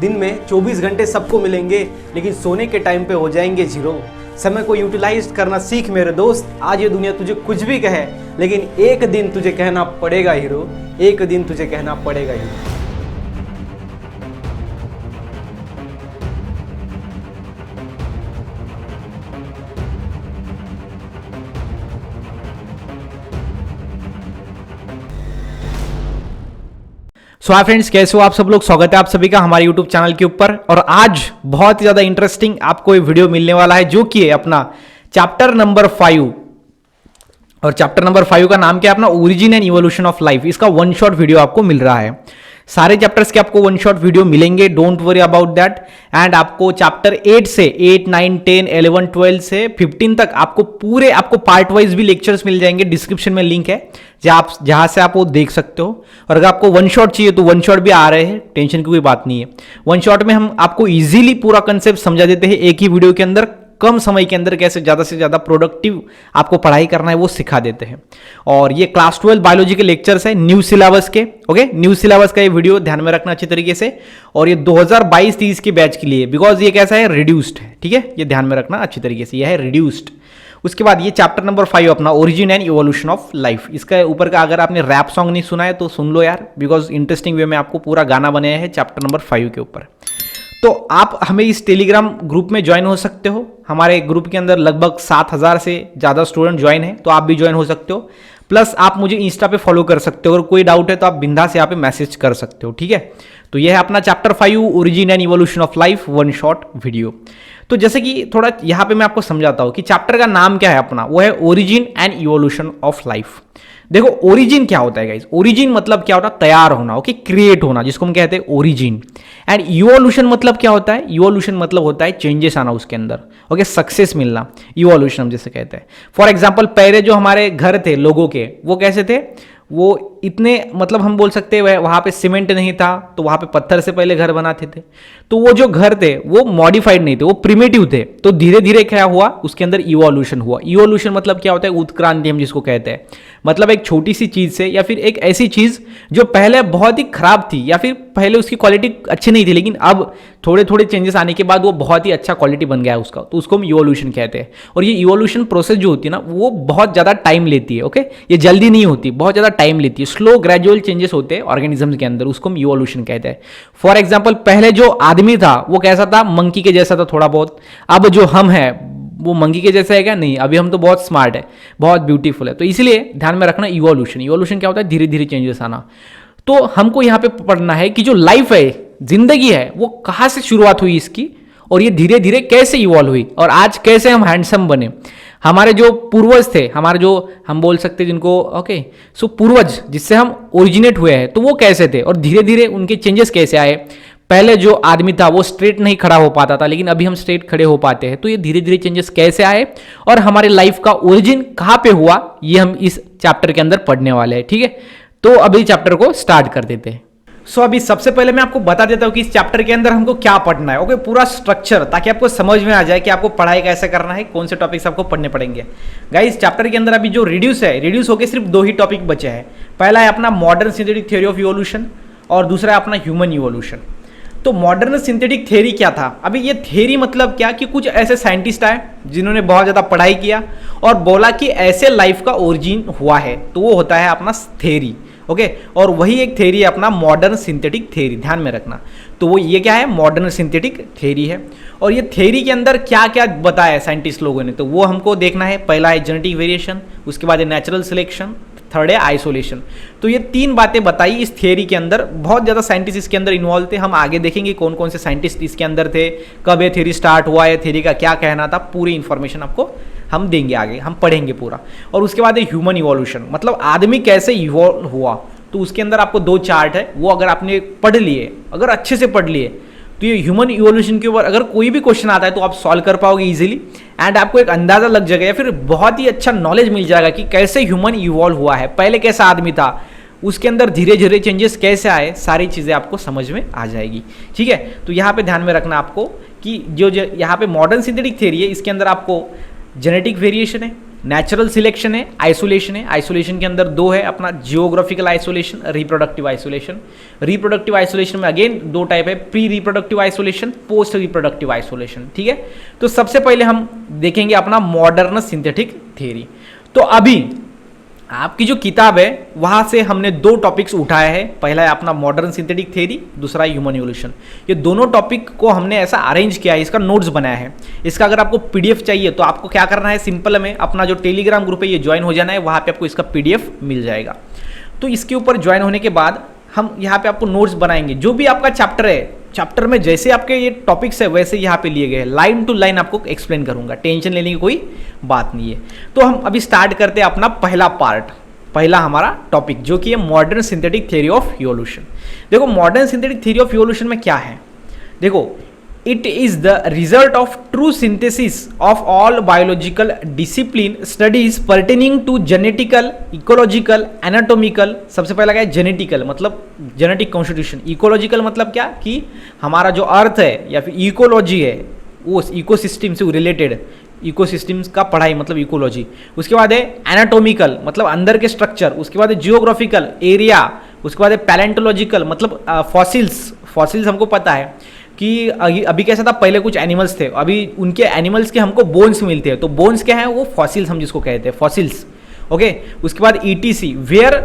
दिन में 24 घंटे सबको मिलेंगे, लेकिन सोने के टाइम पे हो जाएंगे जीरो। समय को यूटिलाइज करना सीख मेरे दोस्त। आज ये दुनिया तुझे कुछ भी कहे, लेकिन एक दिन तुझे कहना पड़ेगा हीरो, एक दिन तुझे कहना पड़ेगा हीरो। सो हाय फ्रेंड्स, कैसे हो आप सब लोग। स्वागत है आप सभी का हमारे यूट्यूब चैनल के ऊपर। और आज बहुत ही ज़्यादा इंटरेस्टिंग आपको ये वीडियो मिलने वाला है, जो कि है अपना चैप्टर नंबर 5। और चैप्टर नंबर 5 का नाम क्या है अपना, origin and evolution of life. इसका वन शॉट वीडियो आपको मिल रहा है। सारे चैप्टर्स के आपको वन शॉट वीडियो मिलेंगे, don't worry about that. And आपको चैप्टर 8 से 8, 9, 10, 11, 12 से 15 तक आपको पार्ट वाइज भी लेक्चर्स मिल जाएंगे। डिस्क्रिप्शन में लिंक है जहां से आप वो देख सकते हो। और अगर आपको वन शॉट चाहिए तो वन शॉट भी आ रहे हैं, टेंशन की कोई बात नहीं है। वन शॉट में हम आपको इजीली पूरा कंसेप्ट समझा देते हैं एक ही वीडियो के अंदर, कम समय के अंदर कैसे ज़्यादा से ज़्यादा प्रोडक्टिव आपको पढ़ाई करना है वो सिखा देते हैं। और ये क्लास 12 बायोलॉजी के लेक्चर्स है न्यू सिलेबस के। ओके, न्यू सिलेबस का ये वीडियो ध्यान में रखना अच्छी तरीके से। और ये 2022-23 के बैच के लिए, बिकॉज ये कैसा है, रिड्यूस्ड है। ठीक है, ये ध्यान में रखना अच्छी तरीके से, यह है रिड्यूस्ड। उसके बाद ये चैप्टर नंबर 5 अपना origin and evolution of life. इसका ऊपर का अगर आपने रैप सॉन्ग नहीं सुना है तो सुन लो यार, बिकॉज इंटरेस्टिंग वे में आपको पूरा गाना बनाया है चैप्टर नंबर 5 के ऊपर। तो आप हमें इस टेलीग्राम ग्रुप में ज्वाइन हो सकते हो। हमारे ग्रुप के अंदर लगभग 7,000 से ज़्यादा स्टूडेंट ज्वाइन है, तो आप भी ज्वाइन हो सकते हो। प्लस आप मुझे इंस्टा पे फॉलो कर सकते हो। अगर कोई डाउट है तो आप बिंदास यहाँ पे मैसेज कर सकते हो। ठीक है, तो यह है अपना chapter 5 origin and evolution of life one shot video. तो जैसे कि थोड़ा यहाँ पे मैं आपको समझाता हूँ कि चैप्टर का नाम क्या है अपना, वो है origin and evolution of life. देखो ओरिजिन क्या होता है गाइस, ओरिजिन मतलब क्या होता है, तैयार होना, ओके, क्रिएट होना, जिसको हम कहते हैं ओरिजिन। एंड इवोल्यूशन मतलब क्या होता है, इवोल्यूशन मतलब होता है चेंजेस आना उसके अंदर, ओके, सक्सेस मिलना, इवोल्यूशन हम जैसे कहते हैं। फॉर एग्जांपल पहले जो हमारे घर थे लोगों के, वो कैसे थे, वो इतने मतलब हम बोल सकते हैं वहाँ पे सीमेंट नहीं था, तो वहाँ पे पत्थर से पहले घर बनाते थे। तो वो जो घर थे वो मॉडिफाइड नहीं थे, वो प्रिमिटिव थे। तो धीरे धीरे क्या हुआ, उसके अंदर इवोल्यूशन हुआ। इवोल्यूशन मतलब क्या होता है, उत्क्रांति हम जिसको कहते हैं। मतलब एक छोटी सी चीज से, या फिर एक ऐसी चीज जो पहले बहुत ही खराब थी, या फिर पहले उसकी क्वालिटी अच्छी नहीं थी, लेकिन अब थोड़े थोड़े चेंजेस आने के बाद वो बहुत ही अच्छा क्वालिटी बन गया उसका, तो उसको हम इवोल्यूशन कहते हैं। और ये इवोल्यूशन प्रोसेस जो होती है ना, वो बहुत ज़्यादा टाइम लेती है। ओके, ये जल्दी नहीं होती, बहुत ज़्यादा टाइम लेती है। स्लो ग्रेजुअल चेंजेस होते हैं ऑर्गेनिज्म के अंदर, उसको हम इवोल्यूशन कहते हैं। फॉर एग्जाम्पल पहले जो आदमी था वो कैसा था, मंकी के जैसा था थोड़ा बहुत। अब जो हम हैं वो मंकी के जैसा है क्या, नहीं, अभी हम तो बहुत स्मार्ट है, बहुत ब्यूटीफुल है। तो इसलिए ध्यान में रखना इवोल्यूशन। इवोल्यूशन क्या होता है, धीरे धीरे चेंजेस आना। तो हमको यहाँ पे पढ़ना है कि जो लाइफ है, जिंदगी है, वो कहाँ से शुरुआत हुई इसकी, और ये धीरे धीरे कैसे इवॉल्व हुई, और आज कैसे हम हैंडसम बने। हमारे जो पूर्वज थे, हमारे जो हम बोल सकते हैं जिनको, ओके, सो पूर्वज जिससे हम ओरिजिनेट हुए हैं, तो वो कैसे थे और धीरे धीरे उनके चेंजेस कैसे आए। पहले जो आदमी था वो स्ट्रेट नहीं खड़ा हो पाता था, लेकिन अभी हम स्ट्रेट खड़े हो पाते हैं। तो ये धीरे धीरे चेंजेस कैसे आए और हमारे लाइफ का ओरिजिन कहाँ पे हुआ, ये हम इस चैप्टर के अंदर पढ़ने वाले हैं। ठीक है, तो अभी चैप्टर को स्टार्ट कर देते हैं। सो अभी सबसे पहले मैं आपको बता देता हूँ कि इस चैप्टर के अंदर हमको क्या पढ़ना है। ओके, पूरा स्ट्रक्चर, ताकि आपको समझ में आ जाए कि आपको पढ़ाई कैसे करना है, कौन से टॉपिक्स आपको पढ़ने पड़ेंगे। गाइस, चैप्टर के अंदर अभी जो रिड्यूस है, रिड्यूस होकर सिर्फ 2 ही टॉपिक बचे हैं। पहला है अपना modern synthetic theory of evolution, और दूसरा है अपना ह्यूमन इवोल्यूशन। तो मॉडर्न सिंथेटिक थ्योरी क्या था, अभी ये थ्योरी मतलब क्या कि कुछ ऐसे साइंटिस्ट आए जिन्होंने बहुत ज़्यादा पढ़ाई किया और बोला कि ऐसे लाइफ का ओरिजिन हुआ है, तो वो होता है अपना थ्योरी। ओके, और वही एक थ्योरी है अपना मॉडर्न सिंथेटिक थ्योरी, ध्यान में रखना। तो वो ये क्या है, मॉडर्न सिंथेटिक थ्योरी है। और ये थ्योरी के अंदर क्या क्या बताया है साइंटिस्ट लोगों ने, तो वो हमको देखना है। पहला है जेनेटिक वेरिएशन, उसके बाद है नेचुरल सिलेक्शन, थर्ड है आइसोलेशन। तो ये 3 बातें बताई इस थियरी के अंदर। बहुत ज़्यादा साइंटिस्ट इसके अंदर इन्वॉल्व थे। हम आगे देखेंगे कौन कौन से साइंटिस्ट इसके अंदर थे, कब ये थियरी स्टार्ट हुआ, ये थियरी का क्या कहना था, पूरी इंफॉर्मेशन आपको हम देंगे, आगे हम पढ़ेंगे पूरा। और उसके बाद है ह्यूमन इवोल्यूशन, मतलब आदमी कैसे इवॉल्व हुआ। तो उसके अंदर आपको 2 चार्ट है, वो अगर आपने पढ़ लिए, अगर अच्छे से पढ़ लिए, तो ये ह्यूमन इवोल्यूशन के ऊपर अगर कोई भी क्वेश्चन आता है तो आप सॉल्व कर पाओगे इजीली। एंड आपको एक अंदाजा लग जाएगा, या फिर बहुत ही अच्छा नॉलेज मिल जाएगा कि कैसे ह्यूमन इवॉल्व हुआ है, पहले कैसा आदमी था, उसके अंदर धीरे धीरे चेंजेस कैसे आए, सारी चीज़ें आपको समझ में आ जाएगी। ठीक है, तो यहाँ पे ध्यान में रखना आपको कि जो यहाँ पे मॉडर्न सिंथेटिक थ्योरी है, इसके अंदर आपको जेनेटिक वेरिएशन है, नेचुरल सिलेक्शन है, आइसोलेशन है। आइसोलेशन के अंदर दो है, अपना geographical isolation, reproductive isolation. Reproductive isolation में अगेन दो टाइप है, pre reproductive isolation, post reproductive isolation, ठीक है। तो सबसे पहले हम देखेंगे अपना मॉडर्न सिंथेटिक थ्योरी। तो अभी आपकी जो किताब है वहां से हमने दो टॉपिक्स उठाए हैं, पहला है अपना मॉडर्न सिंथेटिक थ्योरी, दूसरा है ह्यूमन इवोल्यूशन। ये दोनों टॉपिक को हमने ऐसा अरेंज किया है, इसका नोट्स बनाया है। इसका अगर आपको पीडीएफ चाहिए तो आपको क्या करना है, सिंपल में अपना जो टेलीग्राम ग्रुप है ये ज्वाइन हो जाना है, वहां पे आपको इसका पीडीएफ मिल जाएगा। तो इसके ऊपर ज्वाइन होने के बाद हम यहाँ पे आपको नोट्स बनाएंगे, जो भी आपका चैप्टर है, चैप्टर में जैसे आपके ये टॉपिक्स है वैसे यहाँ पे लिए गए हैं, लाइन टू लाइन आपको एक्सप्लेन करूंगा, टेंशन लेने की कोई बात नहीं है। तो हम अभी स्टार्ट करते हैं अपना पहला पार्ट, पहला हमारा टॉपिक जो कि है modern synthetic theory of evolution. देखो modern synthetic theory of evolution में क्या है, देखो it is the result of true synthesis of all biological discipline studies pertaining to genetical, ecological, anatomical. सबसे पहला क्या है, जेनेटिकल मतलब जेनेटिक कॉन्स्टिट्यूशन, इकोलॉजिकल मतलब क्या कि हमारा जो अर्थ है या फिर इकोलॉजी है वो इकोसिस्टम से रिलेटेड, इकोसिस्टम्स का पढ़ाई मतलब इकोलॉजी। उसके बाद है एनाटोमिकल मतलब अंदर के स्ट्रक्चर, उसके बाद है जियोग्राफिकल एरिया, उसके बाद है पैलेंटोलॉजिकल मतलब फॉसिल्स हमको पता है कि अभी कैसा था, पहले कुछ एनिमल्स थे, अभी उनके एनिमल्स के हमको बोन्स मिलते हैं, तो बोन्स क्या है, वो फॉसिल्स हम जिसको कहते हैं, फॉसिल्स, ओके। उसके बाद ETC were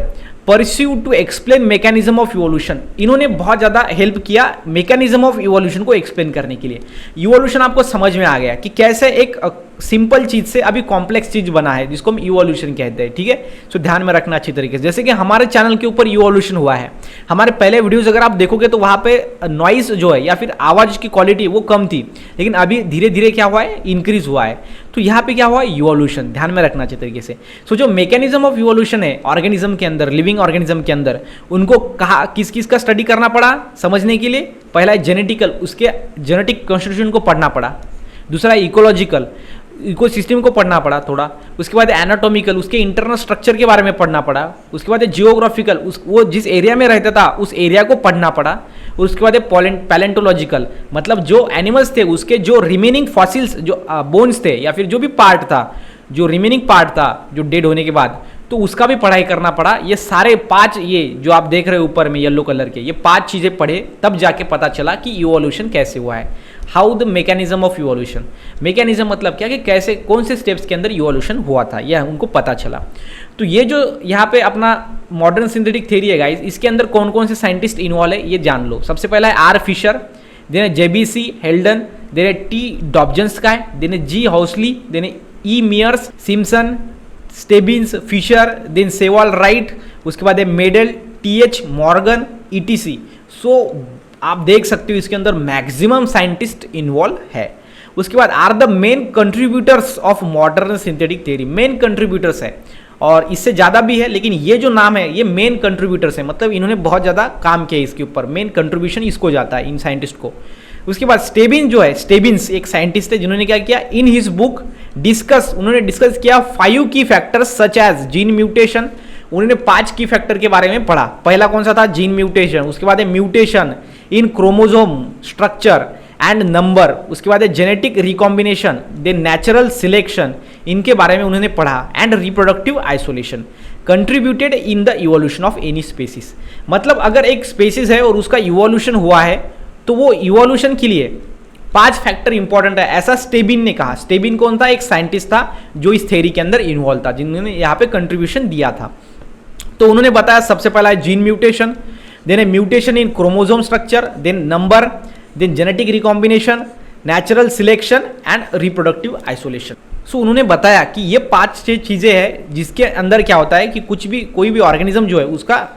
pursue to explain mechanism of evolution. इन्होंने बहुत ज़्यादा हेल्प किया मैकेनिज्म ऑफ इवोल्यूशन को एक्सप्लेन करने के लिए। इवोल्यूशन आपको समझ में आ गया कि कैसे एक सिंपल चीज से अभी कॉम्प्लेक्स चीज बना है जिसको हम इवोल्यूशन कहते हैं, ठीक है। सो ध्यान में रखना अच्छी तरीके से, जैसे कि हमारे चैनल के ऊपर इवोल्यूशन हुआ है, हमारे पहले वीडियोस अगर आप देखोगे तो वहां पे नॉइस जो है या फिर आवाज की क्वालिटी वो कम थी, लेकिन अभी धीरे धीरे क्या हुआ है, इंक्रीज हुआ है। तो यहाँ पे क्या हुआ है, इवोल्यूशन, ध्यान में रखना अच्छी तरीके से। सो जो मैकेनिज्म ऑफ इवोल्यूशन है ऑर्गेनिज्म के अंदर, लिविंग ऑर्गेनिज्म के अंदर, उनको कहा किस किस का स्टडी करना पड़ा समझने के लिए, पहला है जेनेटिकल, उसके जेनेटिक कॉन्स्टिट्यूशन को पढ़ना पड़ा। दूसरा है इकोलॉजिकल, इकोसिस्टम को पढ़ना पड़ा थोड़ा। उसके बाद एनाटॉमिकल, उसके इंटरनल स्ट्रक्चर के बारे में पढ़ना पड़ा। उसके बाद जियोग्राफिकल, वो जिस एरिया में रहता था उस एरिया को पढ़ना पड़ा। उसके बाद पैलेंटोलॉजिकल मतलब जो एनिमल्स थे उसके जो रिमेनिंग फॉसिल्स, जो बोन्स थे या फिर जो भी पार्ट था, जो रिमेनिंग पार्ट था जो डेड होने के बाद, तो उसका भी पढ़ाई करना पड़ा। ये सारे 5, ये जो आप देख रहे हो ऊपर में येलो कलर के, ये 5 चीजें पढ़े तब जाके पता चला कि इवोल्यूशन कैसे हुआ है, how the mechanism of evolution. Mechanism मतलब क्या कि कैसे, कौन से स्टेप्स के अंदर इवोल्यूशन हुआ था, यह उनको पता चला। तो ये जो यहाँ पे अपना मॉडर्न सिंथेटिक थ्योरी है गाइस, इसके अंदर कौन कौन से साइंटिस्ट इन्वॉल्व है ये जान लो। सबसे पहला है आर फिशर, देन है जेबीसी हेल्डन, देन है टी डॉब्जनस्काय, देन है जी हाउसली, देन है E Mayr, Simpson, Stebbins, Fisher, then Sewall Wright, उसके बाद है Mendel, TH Morgan, etc. So आप देख सकते हो इसके अंदर मैक्सिमम साइंटिस्ट इन्वॉल्व है। उसके बाद are the main contributors of modern synthetic theory, main contributors है और इससे ज़्यादा भी है, लेकिन ये जो नाम है ये मेन कंट्रीब्यूटर्स है, मतलब इन्होंने बहुत ज़्यादा काम किया इसके ऊपर, मेन कंट्रीब्यूशन इसको जाता है इन साइंटिस्ट को। उसके बाद स्टेबिन जो है, स्टेबिन्स एक साइंटिस्ट है जिन्होंने क्या किया, इन हिज बुक डिस्कस, उन्होंने डिस्कस किया 5 की factors such as gene mutation. उन्होंने 5 की फैक्टर के बारे में पढ़ा। पहला कौन सा था, जीन म्यूटेशन। उसके बाद है mutation in chromosome structure and number. उसके बाद है genetic recombination, then natural selection, इनके बारे में उन्होंने पढ़ा। And reproductive isolation contributed in the evolution of any species. मतलब अगर एक स्पेसीज है और उसका इवोल्यूशन हुआ है तो वो इवोल्यूशन के लिए 5 फैक्टर इंपॉर्टेंट है, ऐसा स्टेबिन ने कहा। स्टेबिन कौन था, एक साइंटिस्ट था जो इस थ्योरी के अंदर इन्वॉल्व था, जिन्होंने यहाँ पे कंट्रीब्यूशन दिया था। तो उन्होंने बताया सबसे पहला है जीन म्यूटेशन, देन है mutation in chromosome structure, then number, then genetic recombination, natural selection and reproductive isolation. So उन्होंने बताया कि ये 5 चीजें हैं जिसके अंदर क्या होता है कि कुछ भी, कोई भी ऑर्गेनिज्म जो है उसका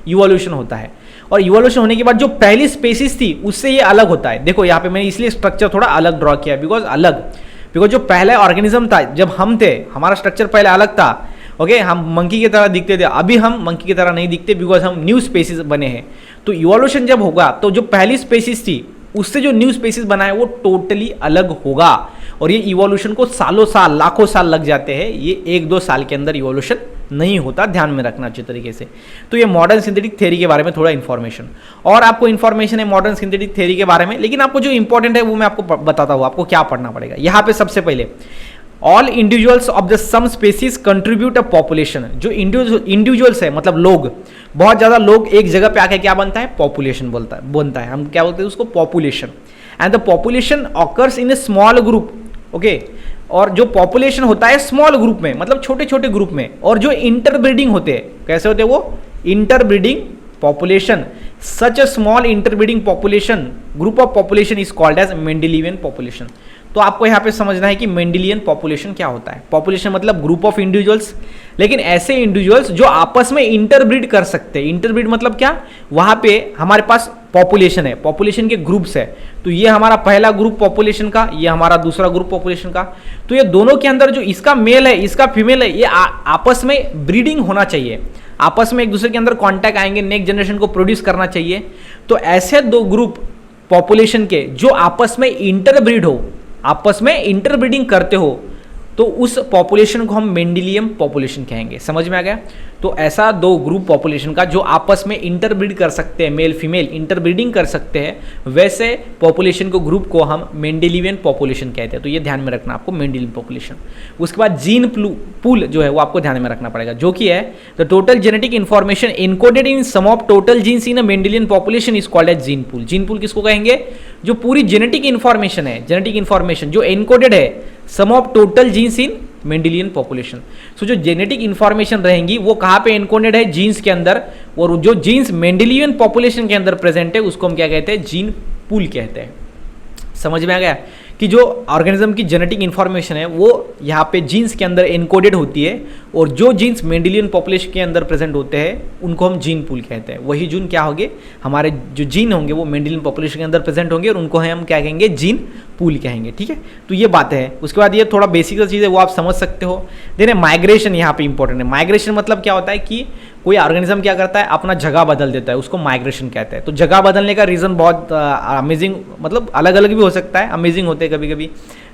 इवोल्यूशन होता है, और इवोल्यूशन होने के बाद जो पहली स्पेसीज थी उससे ये अलग होता है। देखो यहाँ पे मैंने इसलिए स्ट्रक्चर थोड़ा अलग ड्रॉ किया, बिकॉज जो पहला ऑर्गेनिज्म था जब हम थे, हमारा स्ट्रक्चर पहले अलग था, ओके। हम मंकी की तरह दिखते थे, अभी हम मंकी की तरह नहीं दिखते बिकॉज हम न्यू स्पेसीज बने हैं। तो इवोल्यूशन जब होगा तो जो पहली स्पेसीज थी उससे जो न्यू स्पेसीज बना है वो टोटली अलग होगा, और ये इवोल्यूशन को सालों साल, लाखों साल लग जाते हैं, ये 1-2 साल के अंदर इवोल्यूशन नहीं होता, ध्यान में रखना अच्छे तरीके से। तो ये मॉडर्न सिंथेटिक थ्योरी के बारे में थोड़ा इन्फॉर्मेशन, और आपको इन्फॉर्मेशन है मॉडर्न सिंथेटिक थ्योरी के बारे में, लेकिन आपको जो इंपॉर्टेंट है वो मैं आपको बताता हूँ, आपको क्या पढ़ना पड़ेगा। यहाँ पे सबसे पहले all individuals of the same species contribute a population. जो इंडिविजुअल्स है मतलब लोग, बहुत ज़्यादा लोग एक जगह पे आके क्या बनता है, पॉपुलेशन बनता है। हम क्या बोलते हैं उसको, population. And the population occurs in A small group, okay. और जो पॉपुलेशन होता है स्मॉल ग्रुप में, मतलब छोटे छोटे ग्रुप में। और जो इंटरब्रीडिंग होते हैं, कैसे होते हैं वो, interbreeding population. Such a small interbreeding population, group of population is called as Mendelian population. तो आपको यहाँ पे समझना है कि मेंडेलियन पॉपुलेशन क्या होता है। पॉपुलेशन मतलब ग्रुप ऑफ इंडिविजुअल्स, लेकिन ऐसे इंडिविजुअल्स जो आपस में इंटरब्रीड कर सकते हैं। इंटरब्रीड मतलब क्या, वहां पे हमारे पास पॉपुलेशन है, पॉपुलेशन के ग्रुप्स है। तो ये हमारा पहला ग्रुप पॉपुलेशन का, ये हमारा दूसरा ग्रुप पॉपुलेशन का। तो ये दोनों के अंदर जो इसका मेल है इसका फीमेल है, ये आपस में ब्रीडिंग होना चाहिए, आपस में एक दूसरे के अंदर कांटेक्ट आएंगे, नेक्स्ट जनरेशन को प्रोड्यूस करना चाहिए। तो ऐसे दो ग्रुप पॉपुलेशन के जो आपस में इंटरब्रीड हो, आपस में इंटरब्रीडिंग करते हो, तो उस पॉपुलेशन को हम मेंडेलियन पॉपुलेशन कहेंगे। समझ में आ गया। तो ऐसा दो ग्रुप पॉपुलेशन का जो आपस में इंटरब्रीड कर सकते हैं, मेल फीमेल इंटरब्रीडिंग कर सकते हैं, वैसे पॉपुलेशन को ग्रुप को हम मेंडेलियन पॉपुलेशन कहते हैं। तो ये ध्यान में रखना आपको, मेंडेलियन पॉपुलेशन। उसके बाद जीन पूल जो है वो आपको ध्यान में रखना पड़ेगा, जो कि है the total genetic information encoded in sum of total genes in a Mendelian population is called as gene pool. Gene pool किसको कहेंगे, जो पूरी जेनेटिक इन्फॉर्मेशन है, जेनेटिक इन्फॉर्मेशन जो एनकोडेड है sum of total genes in Mendelian population. So जो genetic information रहेंगी वो कहाँ पे एनकोडेड है, जीन्स के अंदर। और जो जीन्स मेंडेलियन पॉपुलेशन के अंदर प्रेजेंट है उसको हम क्या कहते हैं, जीन पूल कहते हैं। समझ में आ गया कि जो ऑर्गेनिज्म की जेनेटिक इन्फॉर्मेशन है वो यहाँ पे जीन्स के अंदर एनकोडेड होती है, और जो जीन्स मेंडेलियन पॉपुलेशन के अंदर प्रेजेंट होते हैं उनको हम जीन पूल कहते हैं। वही जीन क्या होंगे, हमारे जो जीन होंगे वो मेंडेलियन पॉपुलेशन के अंदर प्रेजेंट होंगे, और उनको हम क्या कहेंगे, जीन पूल कहेंगे। ठीक है, तो ये बातें हैं। उसके बाद ये थोड़ा बेसिक चीज़ है वो आप समझ सकते हो। देन माइग्रेशन यहाँ पे इंपॉर्टेंट है। माइग्रेशन मतलब क्या होता है कि कोई ऑर्गेनिज्म क्या करता है, अपना जगह बदल देता है, उसको माइग्रेशन कहते हैं। तो जगह बदलने का रीज़न बहुत अमेजिंग, मतलब अलग अलग भी हो सकता है, अमेजिंग होते हैं कभी कभी।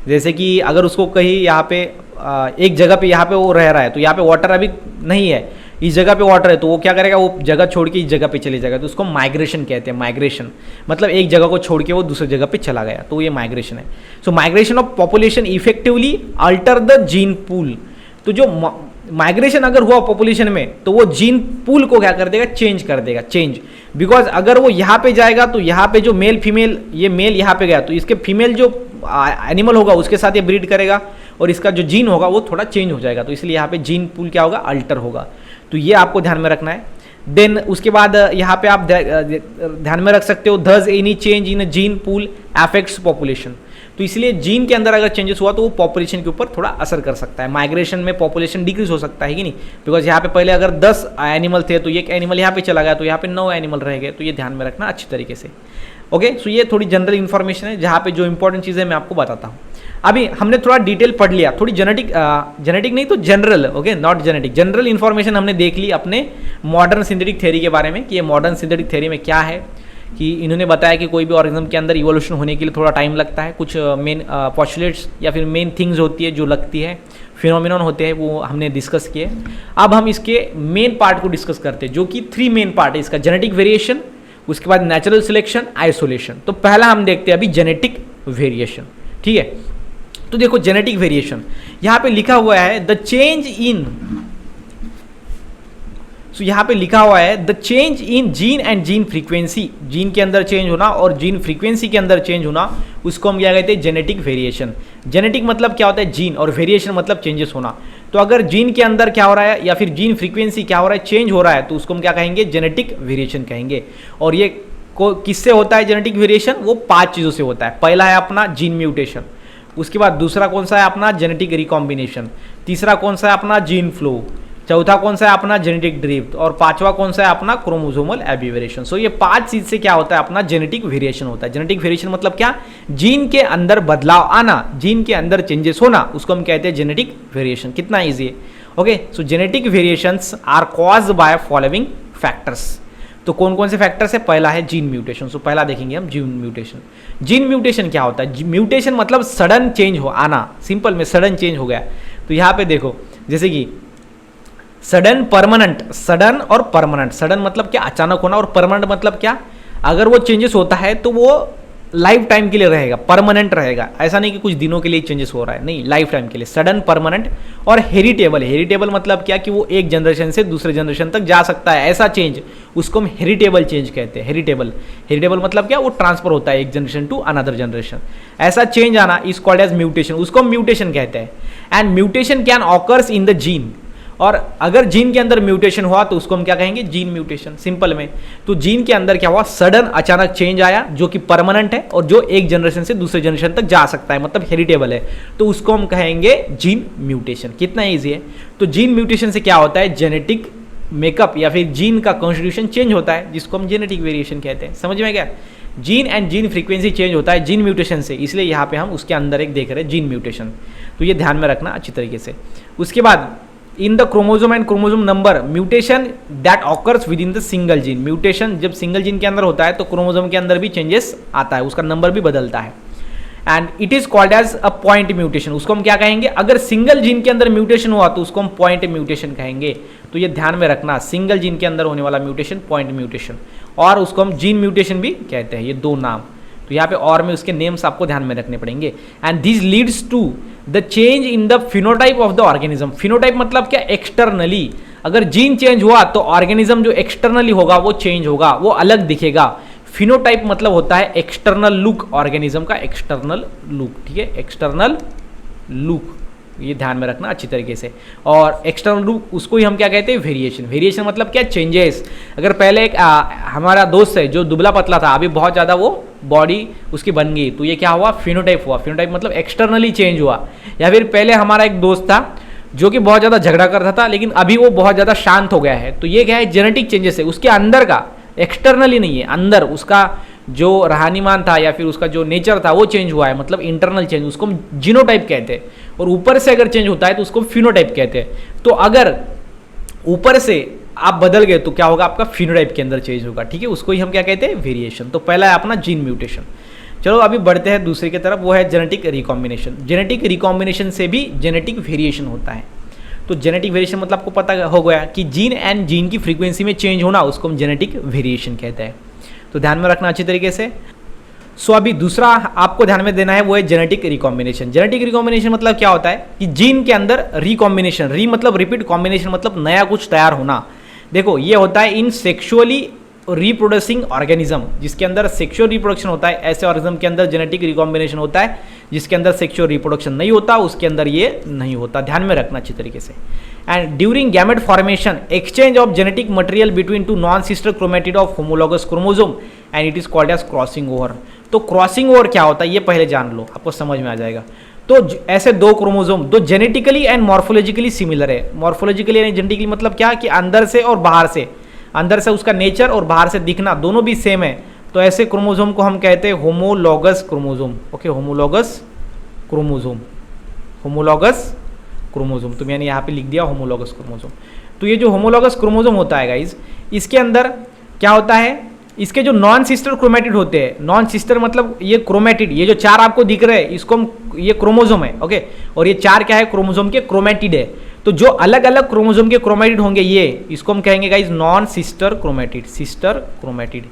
जैसे कि अगर उसको कहीं यहाँ पे एक जगह पे यहाँ पे वो रह रहा है, तो यहाँ पे वाटर अभी नहीं है, इस जगह पे वाटर है, तो वो क्या करेगा, वो जगह छोड़ के इस जगह पे चले जाएगा। तो उसको माइग्रेशन कहते हैं। माइग्रेशन मतलब एक जगह को छोड़ के वो दूसरी जगह पे चला गया, तो ये माइग्रेशन है। So migration of population effectively alter the gene pool. तो जो माइग्रेशन अगर हुआ पॉपुलेशन में, तो वो जीन पूल को क्या कर देगा, चेंज कर देगा, चेंज। बिकॉज अगर वो यहाँ पे जाएगा तो यहाँ पे जो मेल फीमेल, ये मेल यहाँ पे गया तो इसके फीमेल जो एनिमल होगा उसके साथ ये ब्रीड करेगा, और इसका जो जीन होगा वो थोड़ा चेंज हो जाएगा। तो इसलिए यहाँ पे जीन पूल क्या होगा, अल्टर होगा। तो ये आपको ध्यान में रखना है। देन उसके बाद यहाँ पे आप ध्यान में रख सकते हो, thus any change in gene pool affects population. तो इसलिए जीन के अंदर अगर चेंजेस हुआ तो वो पॉपुलेशन के ऊपर थोड़ा असर कर सकता है। माइग्रेशन में पॉपुलेशन डिक्रीज हो सकता है कि नहीं, बिकॉज यहाँ पे पहले अगर 10 एनिमल थे तो एक एनिमल यहाँ पे चला गया, तो यहाँ पे 9 एनिमल रह गए। तो ये ध्यान में रखना अच्छी तरीके से। ओके, सो ये थोड़ी जनरल इन्फॉर्मेशन है, जहाँ पे जो इंपॉर्टेंट चीज़ें मैं आपको बताता हूँ। अभी हमने थोड़ा डिटेल पढ़ लिया, थोड़ी जेनेटिक नहीं तो general, okay, not genetic, general information हमने देख ली अपने मॉडर्न सिंथेटिक थ्योरी के बारे में, कि ये मॉडर्न सिंथेटिक थ्योरी में क्या है। कि इन्होंने बताया कि कोई भी ऑर्गेनिज्म के अंदर इवोल्यूशन होने के लिए थोड़ा टाइम लगता है, कुछ मेन पॉस्टुलेट्स या फिर मेन थिंग्स होती है जो लगती है, फिनोमिनन होते हैं, वो हमने डिस्कस किए। अब हम इसके मेन पार्ट को डिस्कस करते हैं, जो कि 3 मेन पार्ट है इसका, जेनेटिक वेरिएशन, उसके बाद नेचुरल सिलेक्शन, आइसोलेशन। तो पहला हम देखते हैं अभी जेनेटिक वेरिएशन। ठीक है, तो देखो जेनेटिक वेरिएशन यहाँ पे लिखा हुआ है द चेंज इन, सो यहाँ पे लिखा हुआ है the change in gene and gene frequency. Gene के अंदर चेंज होना और जीन फ्रीक्वेंसी के अंदर चेंज होना, उसको हम क्या कहते हैं, जेनेटिक वेरिएशन। जेनेटिक मतलब क्या होता है, जीन, और वेरिएशन मतलब चेंजेस होना। तो अगर जीन के अंदर क्या हो रहा है या फिर जीन फ्रीक्वेंसी क्या हो रहा है, चेंज हो रहा है, तो उसको हम क्या कहेंगे, जेनेटिक वेरिएशन कहेंगे। और ये किससे होता है जेनेटिक वेरिएशन, वो 5 चीज़ों से होता है। पहला है अपना जीन म्यूटेशन, उसके बाद दूसरा कौन सा है अपना जेनेटिक रिकॉम्बिनेशन, तीसरा कौन सा है अपना जीन फ्लो, चौथा कौन सा है अपना जेनेटिक ड्रिफ्ट, और पांचवा कौन सा है अपना क्रोमोसोमल एब्यूवेरिएशन। सो ये 5 चीज से क्या होता है, अपना जेनेटिक वेरिएशन होता है। जेनेटिक वेरिएशन मतलब क्या, जीन के अंदर बदलाव आना, जीन के अंदर चेंजेस होना, उसको हम कहते हैं जेनेटिक वेरिएशन। कितना ईजी है। Okay, so genetic variations are caused by following factors. तो कौन कौन से फैक्टर्स है, पहला है जीन म्यूटेशन। सो पहला देखेंगे हम जीन म्यूटेशन। जीन म्यूटेशन क्या होता है, म्यूटेशन मतलब सडन चेंज हो आना, सिंपल में सडन चेंज हो गया। तो यहाँ पे देखो, जैसे कि सडन परमानेंट, सडन और परमानेंट। सडन मतलब क्या, अचानक होना, और परमानेंट मतलब क्या, अगर वो चेंजेस होता है तो वो लाइफ टाइम के लिए रहेगा, परमानेंट रहेगा। ऐसा नहीं कि कुछ दिनों के लिए चेंजेस हो रहा है, नहीं, लाइफ टाइम के लिए, सडन, परमानेंट और हेरिटेबल। हेरिटेबल मतलब क्या कि वो एक जनरेशन से दूसरे जनरेशन तक जा सकता है, ऐसा चेंज, उसको हम हेरिटेबल चेंज कहते हैं। हेरिटेबल, हेरिटेबल मतलब क्या, वो ट्रांसफर होता है एक जनरेशन टू अनदर जनरेशन। ऐसा चेंज आना इज कॉल्ड एज म्यूटेशन, उसको हम म्यूटेशन कहते हैं। And mutation can occurs in the gene, और अगर जीन के अंदर म्यूटेशन हुआ तो उसको हम क्या कहेंगे, जीन म्यूटेशन, सिंपल में। तो जीन के अंदर क्या हुआ, सडन अचानक चेंज आया जो कि परमानेंट है और जो एक जनरेशन से दूसरे जनरेशन तक जा सकता है, मतलब हेरिटेबल है, तो उसको हम कहेंगे जीन म्यूटेशन। कितना ईजी है। तो जीन म्यूटेशन से क्या होता है, जेनेटिक मेकअप या फिर जीन का कॉन्स्टिट्यूशन चेंज होता है, जिसको हम जेनेटिक वेरिएशन कहते हैं। समझ में क्या, gene and gene frequency change होता है जीन म्यूटेशन से, इसलिए यहाँ पे हम उसके अंदर एक देख रहे हैं जीन म्यूटेशन। तो ये ध्यान में रखना अच्छी तरीके से। उसके बाद इन the chromosome and chromosome number, mutation that occurs with in the single gene. Mutation जब सिंगल जीन के अंदर होता है तो क्रोमोजोम के अंदर भी चेंजेस आता है, उसका नंबर भी बदलता है। And it is called as a point mutation, उसको हम क्या कहेंगे, अगर सिंगल जीन के अंदर म्यूटेशन हुआ तो उसको हम पॉइंट म्यूटेशन कहेंगे। तो ये ध्यान में रखना, सिंगल जीन के अंदर होने वाला म्यूटेशन पॉइंट म्यूटेशन, और उसको हम जीन म्यूटेशन भी कहते हैं, ये दो नाम। तो यहाँ पे और में उसके नेम्स आपको ध्यान में रखने पड़ेंगे। And this leads to the change in the phenotype of the organism. Phenotype मतलब क्या, एक्सटर्नली, अगर जीन चेंज हुआ तो ऑर्गेनिज्म जो एक्सटर्नली होगा वो चेंज होगा, वो अलग दिखेगा। फिनोटाइप मतलब होता है एक्सटर्नल लुक, ऑर्गेनिज्म का एक्सटर्नल लुक, ठीक है, एक्सटर्नल लुक, ये ध्यान में रखना अच्छी तरीके से। और एक्सटर्नल लुक उसको ही हम क्या कहते हैं, वेरिएशन। वेरिएशन मतलब क्या, चेंजेस। अगर पहले एक हमारा दोस्त है जो दुबला पतला था, अभी बहुत ज़्यादा वो बॉडी उसकी बन गई, तो ये क्या हुआ, फिनोटाइप हुआ। फिनोटाइप मतलब एक्सटर्नली चेंज हुआ। या फिर पहले हमारा एक दोस्त था जो कि बहुत ज़्यादा झगड़ा करता था, लेकिन अभी वो बहुत ज़्यादा शांत हो गया है, तो ये क्या है, जेनेटिक चेंजेस है, उसके अंदर का, एक्सटर्नली नहीं है, अंदर उसका जो रहनीमान था या फिर उसका जो नेचर था वो चेंज हुआ है, मतलब इंटरनल चेंज, उसको हम जीनोटाइप कहते हैं। और ऊपर से अगर चेंज होता है तो उसको फिनोटाइप कहते हैं। तो अगर ऊपर से आप बदल गए तो क्या होगा, आपका फिनोटाइप के अंदर चेंज होगा, ठीक है, उसको ही हम क्या कहते हैं, वेरिएशन। तो पहला है अपना जीन म्यूटेशन। चलो अभी बढ़ते हैं दूसरे की तरफ, वो है जेनेटिक रिकॉम्बिनेशन। जेनेटिक रिकॉम्बिनेशन से भी जेनेटिक वेरिएशन होता है। तो जेनेटिक वेरिएशन मतलब आपको पता हो गया कि जीन एंड जीन की फ्रीक्वेंसी में चेंज होना, उसको हम जेनेटिक वेरिएशन कहते हैं। तो ध्यान में रखना अच्छी तरीके से। सो अभी दूसरा आपको ध्यान में देना है, वो है जेनेटिक रिकॉम्बिनेशन। जेनेटिक रिकॉम्बिनेशन मतलब क्या होता है कि जीन के अंदर रिकॉम्बिनेशन, री मतलब रिपीट, कॉम्बिनेशन मतलब नया कुछ तैयार होना। देखो ये होता है इन सेक्सुअली रिप्रोड्यूसिंग ऑर्गेनिज्म, जिसके अंदर सेक्सुअल रिप्रोडक्शन होता है, ऐसे ऑर्गेनिज्म के अंदर जेनेटिक रिकॉम्बिनेशन होता है। जिसके अंदर सेक्सुअल रिप्रोडक्शन नहीं होता उसके अंदर ये नहीं होता, ध्यान में रखना अच्छी तरीके से। And during gamete formation, exchange of genetic material between two non sister chromatid of homologous chromosome and it is called as crossing over. तो क्रॉसिंग ओवर क्या होता है ये पहले जान लो, आपको समझ में आ जाएगा। तो ऐसे दो क्रोमोसोम, दो जेनेटिकली एंड मॉर्फोलॉजिकली सिमिलर है। मॉर्फोलॉजिकली यानी जेनेटिकली मतलब क्या कि अंदर से और बाहर से, अंदर से उसका नेचर और बाहर से दिखना दोनों भी सेम है, तो ऐसे क्रोमोसोम को हम कहते हैं homologous chromosome. Okay, homologous chromosome, homologous chromosome, तो मैंने यहाँ पे लिख दिया होमोलॉगस क्रोमोसोम। तो ये जो होमोलॉगस क्रोमोसोम होता है गाइज, इसके अंदर क्या होता है, इसके जो नॉन सिस्टर क्रोमेटिड होते हैं, नॉन सिस्टर मतलब ये क्रोमेटिड, ये जो चार आपको दिख रहे हैं इसको हम, ये क्रोमोसोम है, ओके, और ये चार क्या है, क्रोमोसोम के क्रोमेटिड है। तो जो अलग अलग क्रोमोसोम के क्रोमेटिड होंगे ये, इसको हम कहेंगे guys non sister chromatid, sister chromatid,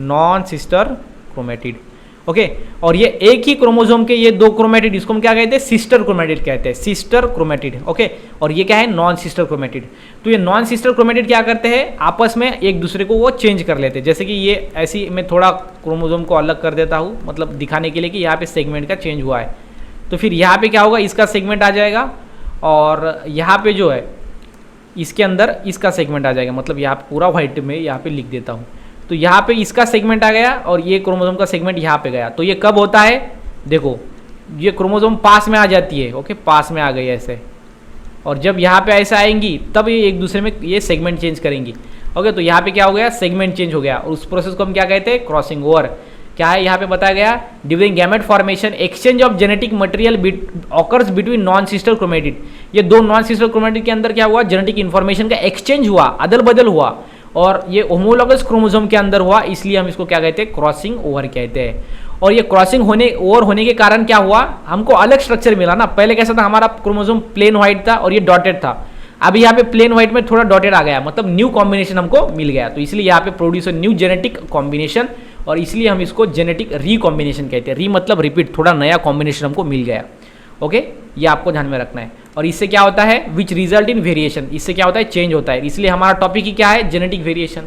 non sister chromatid, okay. और ये एक ही क्रोमोसोम के ये दो क्रोमेटिड, इसको हम क्या कहते हैं, सिस्टर क्रोमेटिड कहते हैं, सिस्टर क्रोमेटिड, ओके। और ये क्या है, नॉन सिस्टर क्रोमेटिड। तो ये नॉन सिस्टर क्रोमेटिड क्या करते हैं, आपस में एक दूसरे को वो चेंज कर लेते हैं। जैसे कि ये ऐसी, मैं थोड़ा क्रोमोसोम को अलग कर देता हूँ, मतलब दिखाने के लिए कि यहाँ पे सेगमेंट का चेंज हुआ है, तो फिर यहाँ पे क्या होगा, इसका सेगमेंट आ जाएगा, और यहाँ पे जो है इसके अंदर इसका सेगमेंट आ जाएगा, मतलब यहाँ पे पूरा व्हाइट में यहाँ पे लिख देता हूँ। तो यहाँ पे इसका सेगमेंट आ गया और ये क्रोमोसोम का सेगमेंट यहाँ पे गया। तो ये कब होता है, देखो ये क्रोमोसोम पास में आ जाती है, ओके, पास में आ गई ऐसे, और जब यहाँ पे ऐसे आएंगी तब ये एक दूसरे में ये सेगमेंट चेंज करेंगी, ओके। तो यहाँ पे क्या हो गया, सेगमेंट चेंज हो गया, और उस प्रोसेस को हम क्या कहते हैं, क्रॉसिंग ओवर। क्या है यहाँ पे बताया गया, during gamete formation exchange of genetic material occurs between non sister chromatid. ये दो नॉन सिस्टर क्रोमेटिड के अंदर क्या हुआ, जेनेटिक इन्फॉर्मेशन का एक्सचेंज हुआ, अदल बदल हुआ, और ये होमोलॉगस क्रोमोसोम के अंदर हुआ, इसलिए हम इसको क्या कहते हैं, क्रॉसिंग ओवर कहते हैं। और ये क्रॉसिंग ओवर होने के कारण क्या हुआ, हमको अलग स्ट्रक्चर मिला ना। पहले कैसा था, हमारा क्रोमोसोम प्लेन व्हाइट था और ये डॉटेड था, अभी यहाँ पे प्लेन व्हाइट में थोड़ा डॉटेड आ गया, मतलब न्यू कॉम्बिनेशन हमको मिल गया। तो इसलिए यहाँ पे प्रोड्यूस न्यू जेनेटिक कॉम्बिनेशन, और इसलिए हम इसको जेनेटिक रिकॉम्बिनेशन कहते हैं। री मतलब रिपीट, थोड़ा नया कॉम्बिनेशन हमको मिल गया। ओके, ये आपको ध्यान में रखना है। और इससे क्या होता है, विच रिजल्ट इन वेरिएशन, इससे क्या होता है, चेंज होता है। इसलिए हमारा टॉपिक ही क्या है, जेनेटिक वेरिएशन।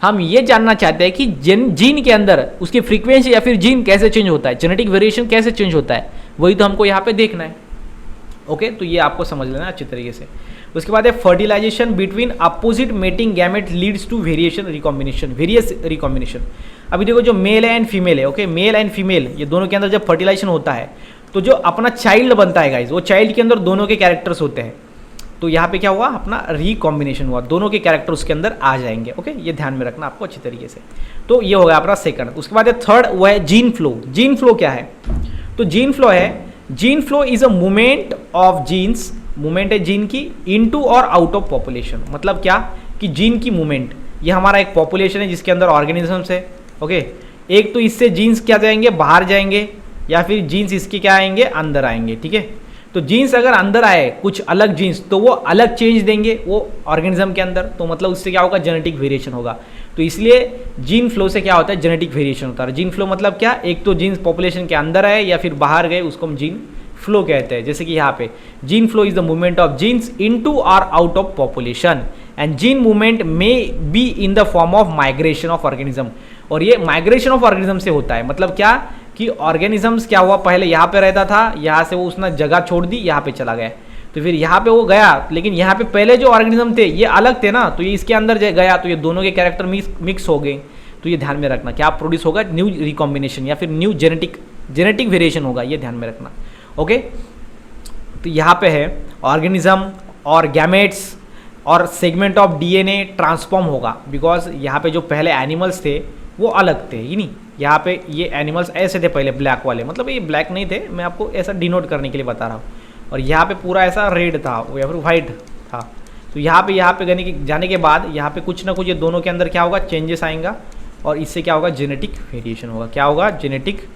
हम ये जानना चाहते हैं कि जीन के अंदर उसकी फ्रीक्वेंसी या फिर जीन कैसे चेंज होता है, जेनेटिक वेरिएशन कैसे चेंज होता है, वही तो हमको यहाँ पे देखना है। ओके, तो ये आपको समझ लेना अच्छी तरीके से। उसके बाद है fertilisation between opposite mating gamete leads to variation recombination, various recombination. अभी देखो जो मेल है एंड फीमेल है, ओके, मेल एंड फीमेल ये दोनों के अंदर जब फर्टिलाइजेशन होता है तो जो अपना चाइल्ड बनता है गाइज, वो चाइल्ड के अंदर दोनों के कैरेक्टर्स होते हैं। तो यहाँ पे क्या हुआ, अपना रिकॉम्बिनेशन हुआ, दोनों के कैरेक्टर उसके अंदर आ जाएंगे। ओके, ये ध्यान में रखना आपको अच्छी तरीके से। तो ये हो गया अपना सेकंड। उसके बाद थर्ड वो है जीन फ्लो। जीन फ्लो क्या है, तो जीन फ्लो है, gene flow is a movement of genes, movement है जीन की इनटू और आउट ऑफ पॉपुलेशन। मतलब क्या कि जीन की मूवमेंट, ये हमारा एक पॉपुलेशन है जिसके अंदर ऑर्गेनिजम्स है। ओके, एक तो इससे जीन्स क्या जाएंगे, बाहर जाएंगे, या फिर जीन्स इसके क्या आएंगे, अंदर आएंगे। ठीक है, तो जीन्स अगर अंदर आए कुछ अलग जीन्स, तो वो अलग चेंज देंगे वो ऑर्गेनिज्म के अंदर, तो मतलब उससे क्या होगा, जेनेटिक वेरिएशन होगा। तो इसलिए जीन फ्लो से क्या होता है, जेनेटिक वेरिएशन होता है। जीन फ्लो मतलब क्या, एक तो जीन्स पॉपुलेशन के अंदर आए या फिर बाहर गए, उसको हम जीन फ्लो कहते हैं। जैसे कि यहाँ पे gene flow is the movement of genes into और out of population, and gene movement may be in the form of migration of organism. और ये माइग्रेशन ऑफ ऑर्गेनिज्म से होता है, मतलब क्या कि ऑर्गेनिजम्स क्या हुआ, पहले यहाँ पे रहता था, यहाँ से वो उसने जगह छोड़ दी, यहाँ पे चला गया, तो फिर यहाँ पे वो गया, लेकिन यहाँ पे पहले जो ऑर्गेनिज्म थे ये अलग थे ना, तो ये इसके अंदर गया, तो ये दोनों के कैरेक्टर मिक्स हो गए। तो ये ध्यान में रखना, क्या प्रोड्यूस होगा, न्यू रिकॉम्बिनेशन या फिर न्यू जेनेटिक वेरिएशन होगा, ये ध्यान में रखना। ओके, तो यहाँ पे है ऑर्गेनिज्म और गैमेट्स और सेगमेंट ऑफ डीएनए ट्रांसफॉर्म होगा, बिकॉज यहाँ पे जो पहले एनिमल्स थे वो अलग थे ही नहीं। यहाँ पे ये एनिमल्स ऐसे थे पहले, ब्लैक वाले, मतलब ये ब्लैक नहीं थे, मैं आपको ऐसा डिनोट करने के लिए बता रहा हूँ। और यहाँ पे पूरा ऐसा रेड था या फिर वाइट था। तो यहाँ पे जाने के बाद यहाँ पे कुछ ना कुछ ये दोनों के अंदर क्या होगा, चेंजेस आएगा, और इससे क्या होगा, जेनेटिक वेरिएशन होगा। क्या होगा, जेनेटिक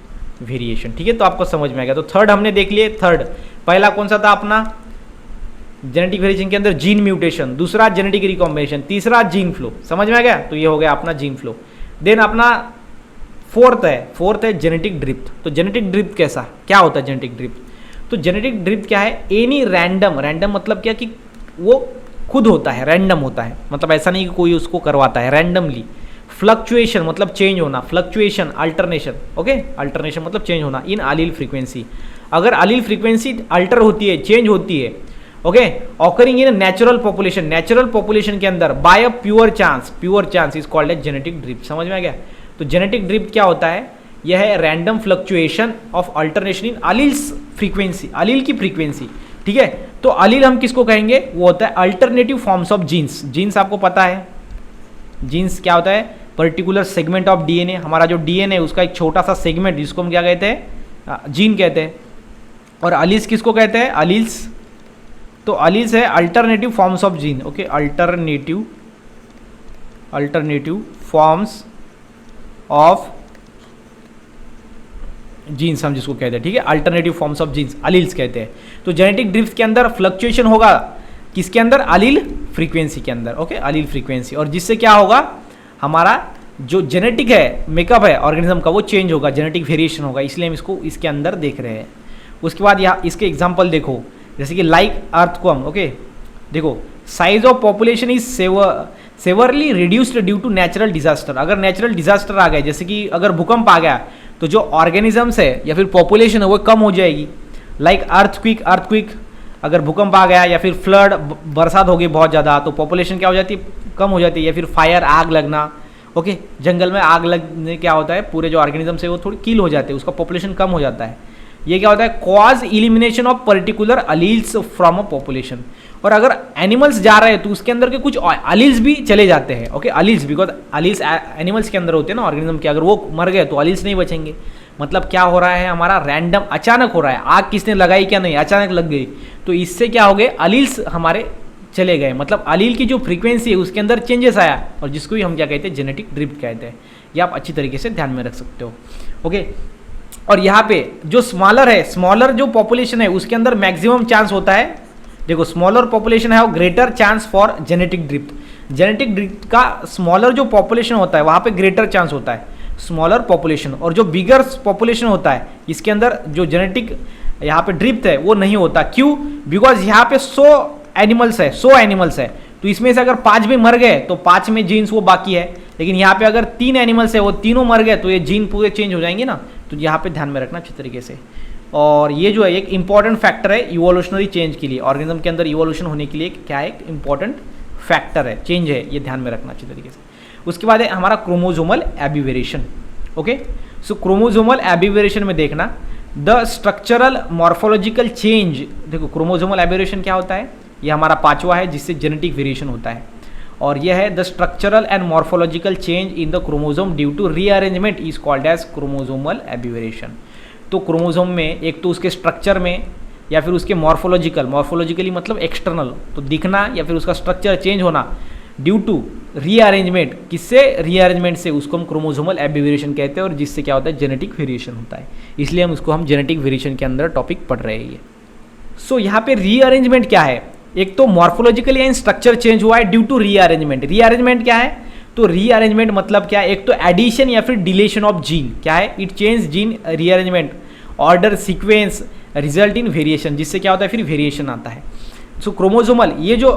वेरिएशन। ठीक है, तो आपको समझ में आ गया। तो थर्ड हमने देख लिए। थर्ड पहला कौन सा था अपना, जेनेटिक वेरिएशन के अंदर जीन म्यूटेशन, दूसरा जेनेटिक रिकॉम्बिनेशन, तीसरा जीन फ्लो। समझ में आ गया, तो ये हो गया अपना जीन फ्लो। देन अपना फोर्थ है जेनेटिक ड्रिफ्ट। तो जेनेटिक ड्रिफ्ट कैसा, क्या होता है जेनेटिक ड्रिफ्ट, तो जेनेटिक ड्रिफ्ट क्या है, एनी रैंडम मतलब क्या कि वो खुद होता है, रैंडम होता है, मतलब ऐसा नहीं कि कोई उसको करवाता है, रैंडमली। फ्लक्चुएशन मतलब चेंज होना, फ्लक्चुएशन, अल्टरनेशन। ओके, अल्टरनेशन मतलब चेंज होना इन अलील फ्रीक्वेंसी। अगर अलील फ्रीक्वेंसी अल्टर होती है, चेंज होती है, okay, occurring in natural population, natural population के अंदर by a pure chance is called as genetic drift. समझ में आ गया। तो जेनेटिक ड्रिफ्ट क्या होता है, यह है random fluctuation of alternation in alleles frequency, allele की फ्रीक्वेंसी। ठीक है, तो अलील हम किसको कहेंगे, वो होता है alternative forms of genes. Genes आपको पता है, जीन्स क्या होता है, पर्टिकुलर सेगमेंट ऑफ डीएनए। हमारा जो डीएनए उसका एक छोटा सा सेगमेंट, जिसको हम क्या कहते हैं, जीन कहते हैं। और अलील्स किसको कहते हैं, अलील्स, तो अलील्स है alternative forms of gene. Okay, alternative forms of genes हम जिसको कहते हैं। ठीक है, alternative forms of genes alleles कहते हैं। तो जेनेटिक ड्रिफ्ट के अंदर फ्लक्चुएशन होगा, किसके अंदर, अलील फ्रीक्वेंसी के अंदर। ओके, अलील फ्रीक्वेंसी, और जिससे क्या होगा, हमारा जो जेनेटिक है, मेकअप है ऑर्गेनिज्म का, वो चेंज होगा, जेनेटिक वेरिएशन होगा, इसलिए हम इसको इसके अंदर देख रहे हैं। उसके बाद यहाँ इसके एग्जाम्पल देखो, जैसे कि लाइक अर्थक्वेक। ओके, देखो size of population is severely reduced due to natural disaster. अगर नेचुरल डिजास्टर आ गए, जैसे कि अगर भूकंप आ गया, तो जो ऑर्गेनिजम्स है या फिर पॉपुलेशन है वो कम हो जाएगी। लाइक अर्थक्वेक, अगर भूकंप आ गया या फिर फ्लड, बरसात होगी बहुत ज़्यादा, तो पॉपुलेशन क्या हो जाती है, कम हो जाती है। या फिर फायर, आग लगना। ओके, जंगल में आग लगने क्या होता है, पूरे जो ऑर्गेनिजम्स है वो थोड़ी किल हो जाते हैं, उसका पॉपुलेशन कम हो जाता है। ये क्या होता है, cause elimination of particular alleles from a population. और अगर एनिमल्स जा रहे हैं तो उसके अंदर के कुछ अलील्स भी चले जाते हैं। Okay, alleles, because alleles animals के अंदर होते हैं ना ऑर्गेनिज्म के, अगर वो मर गए तो अलील्स नहीं बचेंगे। मतलब क्या हो रहा है, हमारा रैंडम, अचानक हो रहा है। आग किसने लगाई, क्या नहीं, अचानक लग गई, तो इससे क्या हो गए, अलील्स हमारे चले गए। मतलब अलील की जो फ्रीक्वेंसी है उसके अंदर चेंजेस आया, और जिसको भी हम क्या कहते हैं, जेनेटिक ड्रिफ्ट कहते हैं। ये आप अच्छी तरीके से ध्यान में रख सकते हो। ओके, और यहाँ पे जो स्मॉलर जो पॉपुलेशन है उसके अंदर मैक्सिमम चांस होता है। देखो, स्मॉलर पॉपुलेशन है, greater chance for genetic drift. Genetic drift का स्मॉलर जो पॉपुलेशन होता है वहाँ पे ग्रेटर चांस होता है। स्मॉलर पॉपुलेशन, और जो बिगर पॉपुलेशन होता है इसके अंदर जो जेनेटिक यहाँ पे ड्रिफ्ट है वो नहीं होता। क्यों? बिकॉज यहाँ पे 100 एनिमल्स है, तो इसमें से अगर 5 भी मर गए तो 5 में जीन्स वो बाकी है, लेकिन यहाँ पे अगर 3 एनिमल्स है वो तीनों मर गए तो ये जीन पूरे चेंज हो जाएंगे ना, तो यहाँ पे ध्यान में रखना अच्छे तरीके से। और ये जो है एक इंपॉर्टेंट फैक्टर है इवोल्यूशनरी चेंज के लिए, ऑर्गेनिज्म के अंदर इवोल्यूशन होने के लिए क्या है, एक इंपॉर्टेंट फैक्टर है, चेंज है, ये ध्यान में रखना अच्छे तरीके से। उसके बाद है हमारा क्रोमोजोमल एबिवेरिएशन। ओके, सो क्रोमोजोमल एबिवेरिएशन में देखना द स्ट्रक्चरल मॉर्फोलॉजिकल चेंज। देखो क्रोमोजोमल एबिवेरिएशन क्या होता है, ये हमारा 5वां है जिससे जेनेटिक वेरिएशन होता है, और यह है the structural and morphological change in the chromosome due to rearrangement is called as chromosomal aberration. तो क्रोमोजोम में एक तो उसके स्ट्रक्चर में या फिर उसके मॉर्फोलॉजिकली मतलब एक्सटर्नल तो दिखना या फिर उसका स्ट्रक्चर चेंज होना ड्यू टू रीअरेंजमेंट, किससे, रीअरेंजमेंट से, उसको हम क्रोमोजोमल एबिवेरिएशन कहते हैं, और जिससे क्या होता है, जेनेटिक वेरिएशन होता है, इसलिए हम जेनेटिक वेरिएशन के अंदर टॉपिक पढ़ रहे हैं। सो यहाँ पे रीअरेंजमेंट क्या है, एक तो मॉर्फोलॉजिकली एंड स्ट्रक्चर चेंज हुआ है ड्यू टू रीअरेंजमेंट। रीअरेंजमेंट क्या है, तो रीअरेंजमेंट मतलब क्या है, एक तो एडिशन या फिर डिलीशन ऑफ जीन, क्या है, it change gene rearrangement order sequence result in variation, जिससे क्या होता है फिर वेरिएशन आता है। सो क्रोमोजोमल ये जो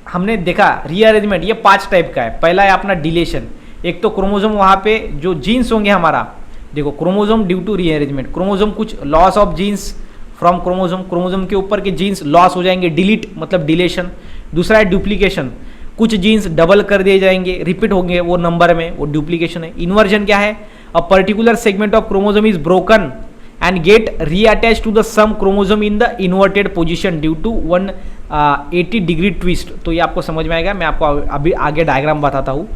हमने देखा रीअरेंजमेंट, ये 5 टाइप का है। पहला है अपना डिलीशन, एक तो क्रोमोजोम वहाँ पे जो जीन्स होंगे हमारा, देखो chromosome due to rearrangement, chromosome कुछ loss of genes from chromosome के ऊपर के जीन्स लॉस हो जाएंगे, डिलीट मतलब डिलेशन। दूसरा है डुप्लीकेशन, कुछ जीन्स डबल कर दिए जाएंगे, रिपीट होंगे वो नंबर में, वो डुप्लीकेशन है। इन्वर्जन क्या है, a particular segment of chromosome is broken and get reattached to the some chromosome in the inverted position due to 180 degree twist। तो ये आपको समझ में आएगा, मैं आपको अभी आगे डायग्राम बताता हूँ।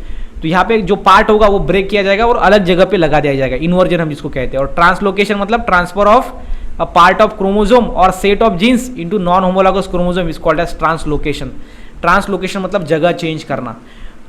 तो यहाँ पे जो पार्ट होगा वो ब्रेक किया जाएगा और अलग जगह पे लगा दिया जाएगा, इन्वर्जन हम जिसको कहते हैं। और ट्रांसलोकेशन मतलब transfer of a part of chromosome or set of genes into non homologous chromosome is called as translocation. Translocation मतलब जगह चेंज करना।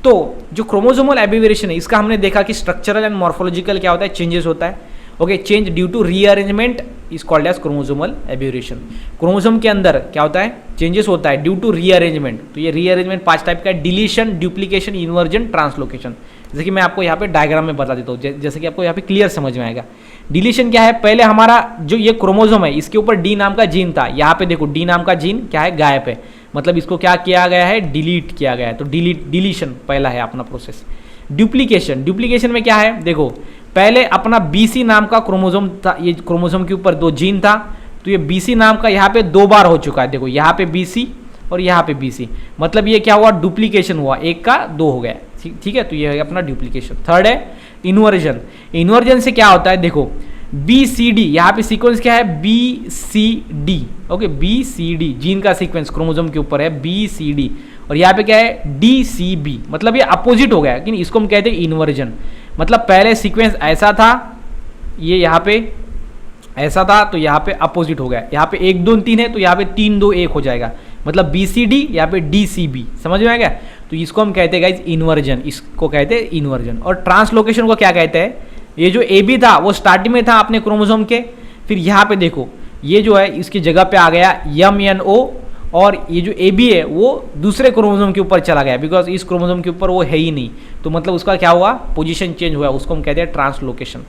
तो जो क्रोमोजोमल एबिवेरिएशन है इसका हमने देखा कि स्ट्रक्चरल एंड मॉर्फोलॉजिकल क्या होता है, चेंजेस होता है। Okay, change due to rearrangement is called as chromosomal aberration. Chromosome के अंदर क्या होता है, चेंजेस होता है ड्यू टू रीअरेंजमेंट। तो ये रीअरेंजमेंट 5 टाइप का है, डिलीशन, डुप्लीकेशन, इन्वर्जन, ट्रांसलोकेशन। जैसे कि मैं आपको यहाँ पे डायग्राम में बता देता हूँ, जैसे कि आपको यहाँ पे क्लियर समझ में आएगा। डिलीशन क्या है, पहले हमारा जो ये क्रोमोजोम है इसके ऊपर डी नाम का जीन था, यहाँ पे देखो डी नाम का जीन क्या है, गायब है, मतलब इसको क्या किया गया है, डिलीट किया गया है। तो डिलीशन पहला है अपना प्रोसेस। डुप्लीकेशन में क्या है, देखो पहले अपना BC नाम का क्रोमोजोम था, ये क्रोमोजोम के ऊपर 2 जीन था, तो ये BC नाम का यहाँ पे 2 बार हो चुका है। देखो यहाँ पे BC और यहाँ पे BC, मतलब ये क्या हुआ, डुप्लीकेशन हुआ, 1 का 2 हो गया। ठीक है, तो ये है अपना डुप्लीकेशन। थर्ड है इन्वर्जन। इन्वर्जन से क्या होता है, देखो BCD, यहाँ पे सीक्वेंस क्या है, BCD। ओके, BCD जीन का सीक्वेंस क्रोमोजोम के ऊपर है BCD, और यहाँ पे क्या है DCB, मतलब ये अपोजिट हो गया, लेकिन इसको हम कहते हैं इन्वर्जन। मतलब पहले सीक्वेंस ऐसा था, ये यहाँ पे ऐसा था, तो यहाँ पे अपोजिट हो गया, यहाँ पे 1 2 3 है तो यहाँ पे 3 2 1 हो जाएगा, मतलब BCD यहाँ पे DCB, समझ में आ गया। तो इसको हम कहते हैं गाइस इन्वर्जन, इसको कहते हैं इन्वर्जन। और ट्रांसलोकेशन को क्या कहते हैं, ये जो AB था वो स्टार्टिंग में था अपने क्रोमोसोम के, फिर यहाँ पे देखो ये जो है इसकी जगह पे आ गया MNO, और ये जो AB है वो दूसरे क्रोमोसोम के ऊपर चला गया, बिकॉज इस क्रोमोसोम के ऊपर वो है ही नहीं, तो मतलब उसका क्या हुआ, पोजीशन चेंज हुआ, उसको हम कहते हैं ट्रांसलोकेशन।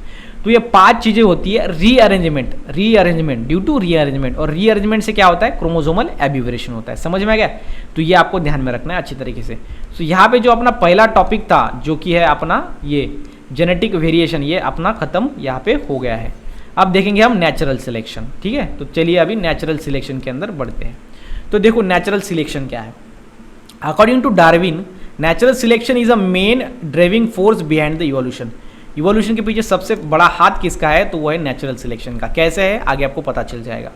तो ये 5 चीजें होती है, रीअरेंजमेंट ड्यू टू रीअरेंजमेंट, और रीअरेंजमेंट से क्या होता है, क्रोमोसोमल एबिवेरिएशन होता है। समझ में आ गया, तो ये आपको ध्यान में रखना है अच्छी तरीके से। तो यहाँ पे जो अपना पहला टॉपिक था जो कि है अपना ये जेनेटिक वेरिएशन, ये अपना खत्म यहाँ पे हो गया है। अब देखेंगे हम नेचुरल सिलेक्शन। ठीक है, तो चलिए अभी नेचुरल सिलेक्शन के अंदर बढ़ते हैं। तो देखो नेचुरल सिलेक्शन क्या है। According to Darwin, natural selection is a main driving force behind the evolution. Evolution के पीछे सबसे बड़ा हाथ किसका है, तो वो है नेचुरल सिलेक्शन का। कैसे है, आगे आपको पता चल जाएगा।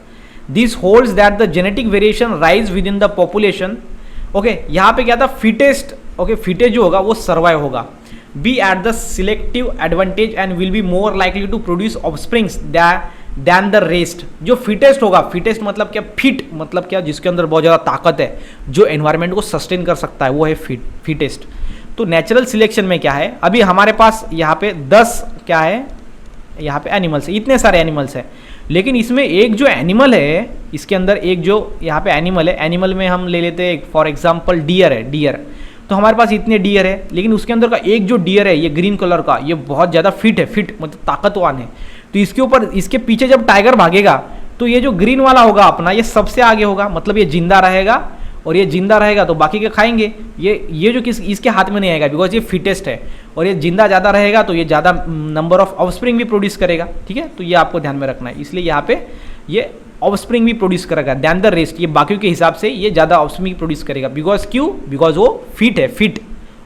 This holds that the genetic variation rise with in the population. Okay, यहाँ पे क्या था, फिटेस्ट। ओके, फिटेस्ट जो होगा वो सर्वाइव होगा, be at the selective advantage and will be more likely to produce offsprings than the rest. जो fittest होगा, फिटेस्ट मतलब क्या, फिट मतलब क्या, जिसके अंदर बहुत ज़्यादा ताकत है, जो एनवायरनमेंट को सस्टेन कर सकता है, वो है फिटेस्ट। तो नेचुरल सिलेक्शन में क्या है, अभी हमारे पास यहाँ पे 10 क्या है, यहाँ पे एनिमल्स है, इतने सारे एनिमल्स हैं, लेकिन इसमें एक जो एनिमल है, इसके अंदर एक जो यहाँ पे एनिमल है, एनिमल में हम ले लेते हैं फॉर एग्जाम्पल डियर है, डियर। तो तो हमारे पास इतने डियर है, लेकिन उसके अंदर का एक जो डियर है ये ग्रीन कलर का, ये बहुत ज़्यादा फिट है, फिट मतलब ताकतवान है। तो इसके ऊपर, इसके पीछे जब टाइगर भागेगा तो ये जो ग्रीन वाला होगा अपना, ये सबसे आगे होगा, मतलब ये जिंदा रहेगा, और ये जिंदा रहेगा तो बाकी के खाएंगे। ये जो इसके हाथ में नहीं आएगा, बिकॉज ये फिटेस्ट है, और ये जिंदा ज़्यादा रहेगा तो ये ज़्यादा नंबर ऑफ ऑफस्प्रिंग भी प्रोड्यूस करेगा। ठीक है, तो ये आपको ध्यान में रखना है, इसलिए यहाँ पे ये ऑफस्प्रिंग भी प्रोड्यूस करेगा दैन द रेस्ट, ये बाकियों के हिसाब से ये ज़्यादा ऑफस्प्रिंग प्रोड्यूस करेगा। बिकॉज क्यों? बिकॉज वो फिट है, फिट।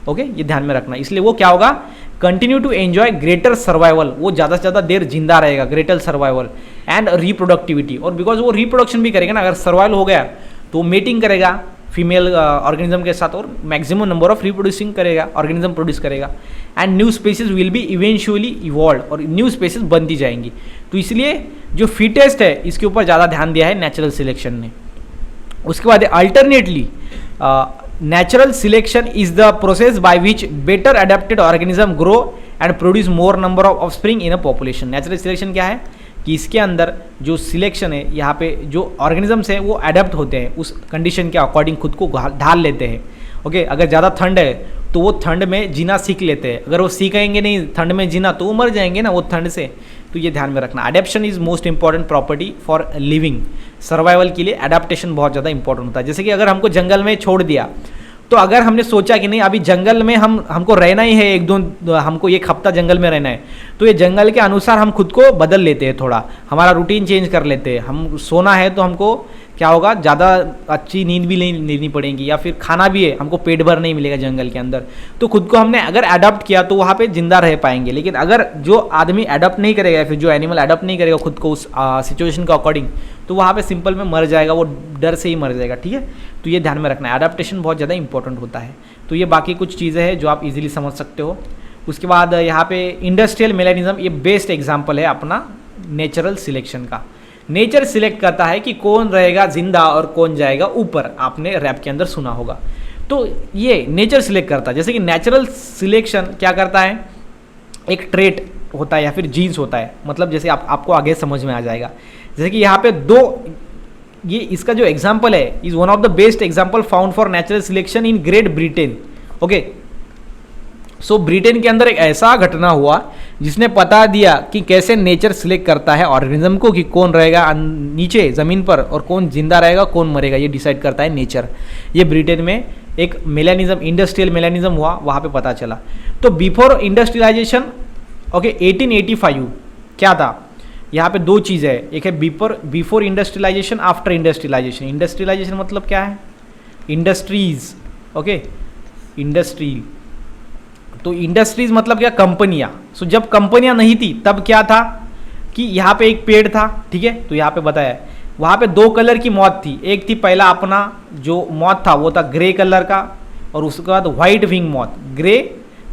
ओके, ये ध्यान में रखना, इसलिए वो क्या होगा, continue to enjoy greater survival, वो ज़्यादा से ज़्यादा देर जिंदा रहेगा, ग्रेटर सर्वाइवल एंड रिप्रोडक्टिविटी। और बिकॉज वो रिप्रोडक्शन भी करेगा ना, अगर सर्वाइवल हो गया तो मीटिंग करेगा फीमेल ऑर्गेनिज्म के साथ, और मैक्सिमम नंबर ऑफ रिप्रोड्यूसिंग करेगा, ऑर्गेनिज्म प्रोड्यूस करेगा, and new species will be eventually evolve, और न्यू स्पीसीज बनती जाएंगी। तो इसलिए जो फिटेस्ट है इसके ऊपर ज़्यादा ध्यान दिया है नेचुरल सिलेक्शन ने। उसके बाद alternately natural selection is the process by which better adapted organism grow and produce more number of offspring in a population. Natural selection क्या है कि इसके अंदर जो सिलेक्शन है, यहाँ पे जो ऑर्गेनिजम्स हैं वो अडेप्ट होते हैं, उस कंडीशन के अकॉर्डिंग खुद को ढाल लेते हैं। ओके, अगर ज़्यादा ठंड है तो वो ठंड में जीना सीख लेते हैं, अगर वो सीखेंगे नहीं ठंड में जीना तो वो मर जाएंगे ना वो ठंड से। तो ये ध्यान में रखना, adaptation is most important property for living, survival के लिए अडेप्टेशन बहुत ज़्यादा इंपॉर्टेंट होता है। जैसे कि अगर हमको जंगल में छोड़ दिया, तो अगर हमने सोचा कि नहीं अभी जंगल में हमको रहना ही है, एक दो हमको एक हफ्ता जंगल में रहना है, तो ये जंगल के अनुसार हम खुद को बदल लेते हैं, थोड़ा हमारा रूटीन चेंज कर लेते हैं। हम सोना है तो हमको क्या होगा, ज़्यादा अच्छी नींद भी नहीं लेनी पड़ेगी, या फिर खाना भी है हमको पेट भर नहीं मिलेगा जंगल के अंदर। तो खुद को हमने अगर अडॉप्ट किया तो वहाँ पे जिंदा रह पाएंगे। लेकिन अगर जो आदमी अडॉप्ट नहीं करेगा, फिर जो एनिमल अडॉप्ट नहीं करेगा खुद को उस सिचुएशन के अकॉर्डिंग, तो वहाँ पे सिंपल में मर जाएगा, वो डर से ही मर जाएगा। ठीक है, तो ये ध्यान में रखना है, अडॉप्टेशन बहुत ज़्यादा इंपॉर्टेंट होता है। तो ये बाकी कुछ चीज़ें हैं जो आप इजीली समझ सकते हो। उसके बाद यहाँ पे इंडस्ट्रियल मेलेनिज्म, ये बेस्ट एग्जाम्पल है अपना नेचुरल सिलेक्शन का। नेचर सिलेक्ट करता है कि कौन रहेगा जिंदा और कौन जाएगा ऊपर, आपने रैप के अंदर सुना होगा। तो ये नेचर सिलेक्ट करता है। जैसे कि नेचुरल सिलेक्शन क्या करता है, एक ट्रेट होता है या फिर जीन्स होता है, मतलब जैसे आपको आगे समझ में आ जाएगा। जैसे कि यहाँ पे दो, ये इसका जो एग्जाम्पल है is one of the best example found for natural selection in great Britain. Okay, so Britain के अंदर एक ऐसा घटना हुआ जिसने बता दिया कि कैसे नेचर सिलेक्ट करता है ऑर्गेनिज्म को, कि कौन रहेगा नीचे ज़मीन पर और कौन जिंदा रहेगा, कौन मरेगा, ये डिसाइड करता है नेचर। ये ब्रिटेन में एक मेलेनिज्म, इंडस्ट्रियल मेलेनिज्म हुआ, वहाँ पे पता चला। तो बिफोर इंडस्ट्रियलाइजेशन, ओके, 1885 क्या था, यहाँ पे दो चीज़ है, एक है before industrialization, after industrialization. Industrialization मतलब क्या है, इंडस्ट्रीज। ओके, इंडस्ट्री, तो इंडस्ट्रीज मतलब क्या, कंपनियां। सो जब कंपनियां नहीं थी तब क्या था कि यहाँ पे एक पेड़ था, ठीक है, तो यहाँ पे बताया वहाँ पे दो कलर की मौत थी। एक थी पहला अपना जो मौत था वो था ग्रे कलर का, और उसके बाद व्हाइट विंग मौत, ग्रे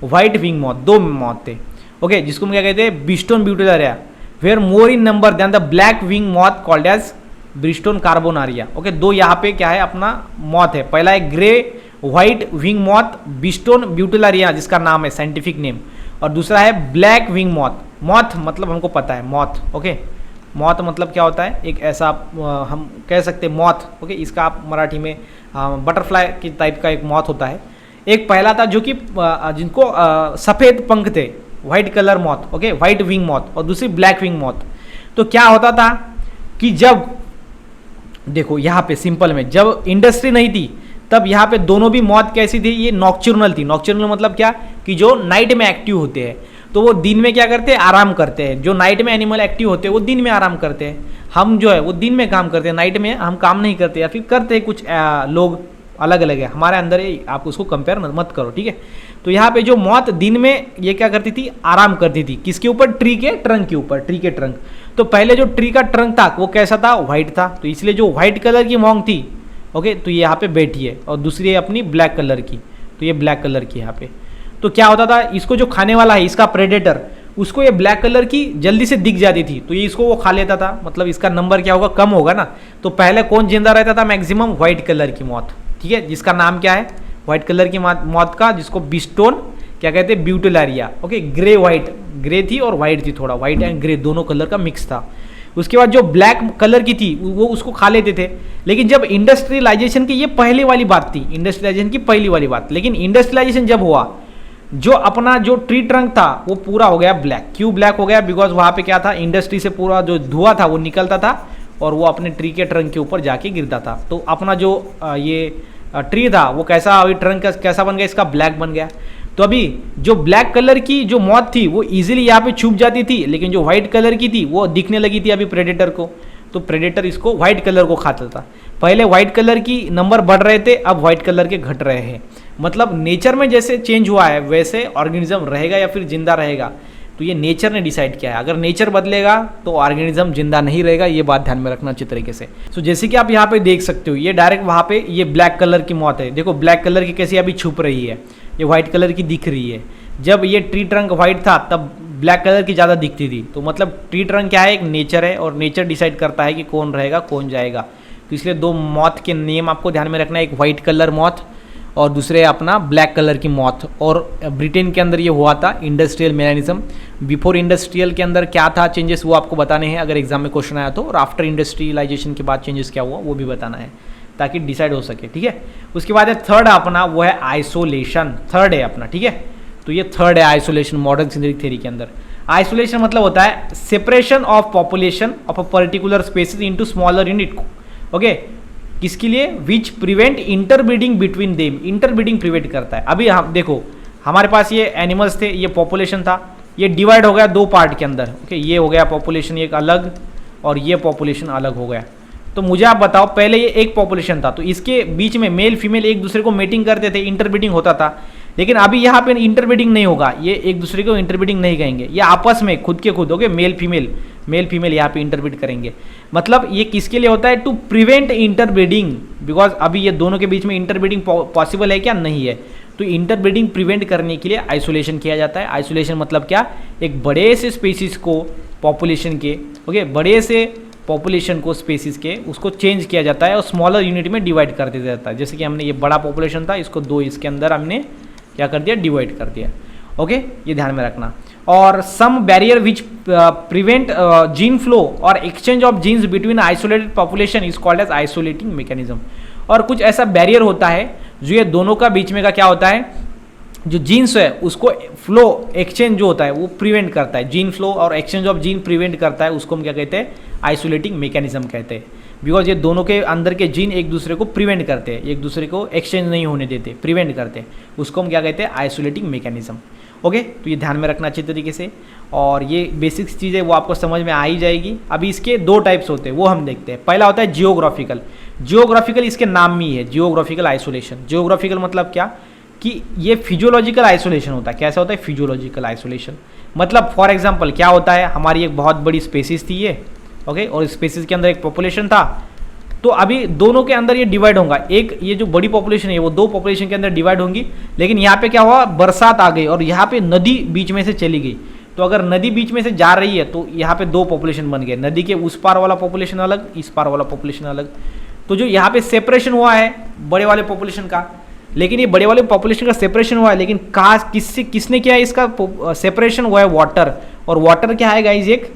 व्हाइट विंग मौत, दो मौत थे। ओके, जिसको हम क्या कहते हैं, Biston betularia, were more in number than the black wing moth called as Biston carbonaria. Okay, दो यहाँ पे क्या है अपना मौत है, पहला है grey white wing moth Biston betularia जिसका नाम है साइंटिफिक नेम, और दूसरा है ब्लैक विंग मॉथ। मॉथ मतलब हमको पता है मॉथ। ओके, मॉथ मतलब क्या होता है, एक ऐसा हम कह सकते हैं मॉथ। ओके, इसका आप मराठी में बटरफ्लाई की टाइप का एक मॉथ होता है। एक पहला था जो कि जिनको सफ़ेद पंख थे, white colour moth. Okay, white wing moth, और दूसरी ब्लैक विंग मॉथ। तो क्या होता था कि जब देखो यहाँ पे सिंपल में, जब इंडस्ट्री नहीं थी तब यहाँ पे दोनों भी मौत कैसी थी, ये नॉक्चुरनल थी। नॉक्चुरनल मतलब क्या कि जो नाइट में एक्टिव होते हैं, तो वो दिन में क्या करते हैं, आराम करते हैं। जो नाइट में एनिमल एक्टिव होते हैं वो दिन में आराम करते हैं। हम जो है वो दिन में काम करते हैं, नाइट में हम काम नहीं करते, या फिर करते हैं कुछ लोग अलग अलग है हमारे अंदर, आप उसको कंपेयर मत करो, ठीक है। तो यहाँ पे जो मौत दिन में ये क्या करती थी, आराम करती थी। किसके ऊपर, ट्री के ट्रंक के ऊपर, ट्री के ट्रंक। तो पहले जो ट्री का ट्रंक था वो कैसा था, व्हाइट था, तो इसलिए जो व्हाइट कलर की मॉन्ग थी, ओके, तो ये यहाँ पे बैठी है, और दूसरी है अपनी ब्लैक कलर की, तो ये ब्लैक कलर की यहाँ पे। तो क्या होता था, इसको जो खाने वाला है, इसका प्रेडेटर, उसको ये ब्लैक कलर की जल्दी से दिख जाती थी, तो ये इसको वो खा लेता था, मतलब इसका नंबर क्या होगा, कम होगा ना। तो पहले कौन जिंदा रहता था, मैक्सिमम व्हाइट कलर की मौत, ठीक है, जिसका नाम क्या है, व्हाइट कलर की मौत का, जिसको ब्रिस्टोन क्या कहते हैं, ब्यूटेलरिया। ओके, ग्रे व्हाइट, ग्रे थी और व्हाइट थी, थोड़ा व्हाइट एंड ग्रे दोनों कलर का मिक्स था। उसके बाद जो ब्लैक कलर की थी वो उसको खा लेते थे। लेकिन जब इंडस्ट्रियलाइजेशन की, ये पहले वाली बात थी, इंडस्ट्रियलाइजेशन की पहली वाली बात, लेकिन इंडस्ट्रियलाइजेशन जब हुआ, जो अपना जो ट्री ट्रंक था वो पूरा हो गया ब्लैक। क्यों ब्लैक हो गया? बिकॉज वहां पे क्या था, इंडस्ट्री से पूरा जो धुआं था वो निकलता था और वो अपने ट्री के ट्रंक के ऊपर जाके गिरता था। तो अपना जो ये ट्री था वो कैसा, अभी ट्रंक कैसा बन गया, इसका ब्लैक बन गया। तो अभी जो ब्लैक कलर की जो मौत थी वो इजीली यहाँ पे छुप जाती थी, लेकिन जो व्हाइट कलर की थी वो दिखने लगी थी अभी प्रेडेटर को, तो प्रेडेटर इसको व्हाइट कलर को खाता था। पहले व्हाइट कलर की नंबर बढ़ रहे थे, अब व्हाइट कलर के घट रहे हैं। मतलब नेचर में जैसे चेंज हुआ है वैसे ऑर्गेनिज्म रहेगा या फिर जिंदा रहेगा, तो ये नेचर ने डिसाइड किया है। अगर नेचर बदलेगा तो ऑर्गेनिज्म जिंदा नहीं रहेगा, ये बात ध्यान में रखना अच्छी तरीके से। तो जैसे कि आप यहाँ पे देख सकते हो, ये डायरेक्ट वहाँ पे ये ब्लैक कलर की मौत है। देखो ब्लैक कलर की कैसी अभी छुप रही है, ये व्हाइट कलर की दिख रही है। जब ये ट्री ट्रंक व्हाइट था तब ब्लैक कलर की ज़्यादा दिखती थी। तो मतलब ट्री ट्रंक क्या है, एक नेचर है और नेचर डिसाइड करता है कि कौन रहेगा कौन जाएगा। तो इसलिए दो मौत के नियम आपको ध्यान में रखना है, एक व्हाइट कलर मौत और दूसरे अपना ब्लैक कलर की मौत। और ब्रिटेन के अंदर ये हुआ था इंडस्ट्रियल मेकानिज्म। बिफोर इंडस्ट्रियल के अंदर क्या था चेंजेस, वो आपको बताने हैं अगर एग्जाम में क्वेश्चन आया तो, और आफ्टर इंडस्ट्रियलाइजेशन के बाद चेंजेस क्या हुआ वो भी बताना है ताकि डिसाइड हो सके, ठीक है। उसके बाद है थर्ड अपना, वो है आइसोलेशन। थर्ड है अपना, ठीक है। तो ये थर्ड है आइसोलेशन मॉडर्न सिंथेटिक थ्योरी के अंदर। आइसोलेशन मतलब होता है separation of population of a particular species into smaller unit, okay. किसके लिए? Which prevent interbreeding between them. Interbreeding prevent करता है। अभी हम देखो, हमारे पास ये एनिमल्स थे, ये पॉपुलेशन था, ये डिवाइड हो गया दो पार्ट के अंदर, ओके। ये हो गया पॉपुलेशन एक अलग और ये पॉपुलेशन अलग हो गया। तो मुझे आप बताओ, पहले ये एक पॉपुलेशन था तो इसके बीच में मेल फीमेल एक दूसरे को मेटिंग करते थे, इंटरब्रीडिंग होता था। लेकिन अभी यहाँ पे इंटरब्रीडिंग नहीं होगा, ये एक दूसरे को इंटरब्रीडिंग नहीं कहेंगे, ये आपस में खुद के खुद, ओके, मेल फीमेल यहाँ पे इंटरब्रीड करेंगे। मतलब ये किसके लिए होता है? टू प्रिवेंट इंटरब्रीडिंग, बिकॉज अभी ये दोनों के बीच में इंटरब्रीडिंग पॉसिबल है क्या? नहीं है। तो इंटरब्रीडिंग प्रिवेंट करने के लिए आइसोलेशन किया जाता है। आइसोलेशन मतलब क्या? एक बड़े से स्पीसीज को पॉपुलेशन के, ओके, बड़े से पॉपुलेशन को स्पेसिस के उसको चेंज किया जाता है और स्मॉलर यूनिट में डिवाइड कर दिया जाता है। जैसे कि हमने ये बड़ा पॉपुलेशन था, इसको दो इसके अंदर हमने क्या कर दिया? डिवाइड कर दिया, ओके। ये ध्यान में रखना। और some barrier which prevent gene flow or exchange of genes between isolated population is called as isolating mechanism. और कुछ ऐसा बैरियर होता है जो ये दोनों का बीच में का क्या होता है, जो जीन्स है उसको फ्लो एक्सचेंज जो होता है वो प्रिवेंट करता है। Gene flow or exchange of gene prevent करता है, उसको हम क्या कहते हैं? आइसोलेटिंग मैकेनिज्म कहते हैं। बिकॉज ये दोनों के अंदर के जीन एक दूसरे को प्रिवेंट करते हैं, एक दूसरे को एक्सचेंज नहीं होने देते, प्रिवेंट करते हैं, उसको हम क्या कहते हैं? Isolating mechanism, okay. तो ये ध्यान में रखना अच्छी तरीके से। और ये बेसिक्स चीज़ें वो आपको समझ में आ ही जाएगी। अभी इसके दो टाइप्स होते हैं वो हम देखते हैं। पहला होता है जियोग्राफिकल। जियोग्राफिकल इसके नाम में ही है, जियोग्राफिकल आइसोलेशन। जियोग्राफिकल मतलब क्या कि ये फिजियोलॉजिकल आइसोलेशन होता है। कैसा होता है? Physiological isolation. मतलब फॉर एग्जांपल क्या होता है, हमारी एक बहुत बड़ी स्पेसिस थी ये, ओके, और स्पेसिस के अंदर एक पॉपुलेशन था। तो अभी दोनों के अंदर ये डिवाइड होगा, एक ये जो बड़ी पॉपुलेशन है वो दो पॉपुलेशन के अंदर डिवाइड होंगी। लेकिन यहाँ पे क्या हुआ? बरसात आ गई और यहाँ पे नदी बीच में से चली गई। तो अगर नदी बीच में से जा रही है तो यहाँ पे दो पॉपुलेशन बन गए, नदी के उस पार वाला पॉपुलेशन अलग, इस पार वाला पॉपुलेशन अलग। तो जो यहाँ पे सेपरेशन हुआ है बड़े वाले पॉपुलेशन का, लेकिन ये बड़े वाले पॉपुलेशन का सेपरेशन हुआ है, लेकिन किसने किया है इसका सेपरेशन? हुआ है वाटर। और वाटर क्या है गाइज? एक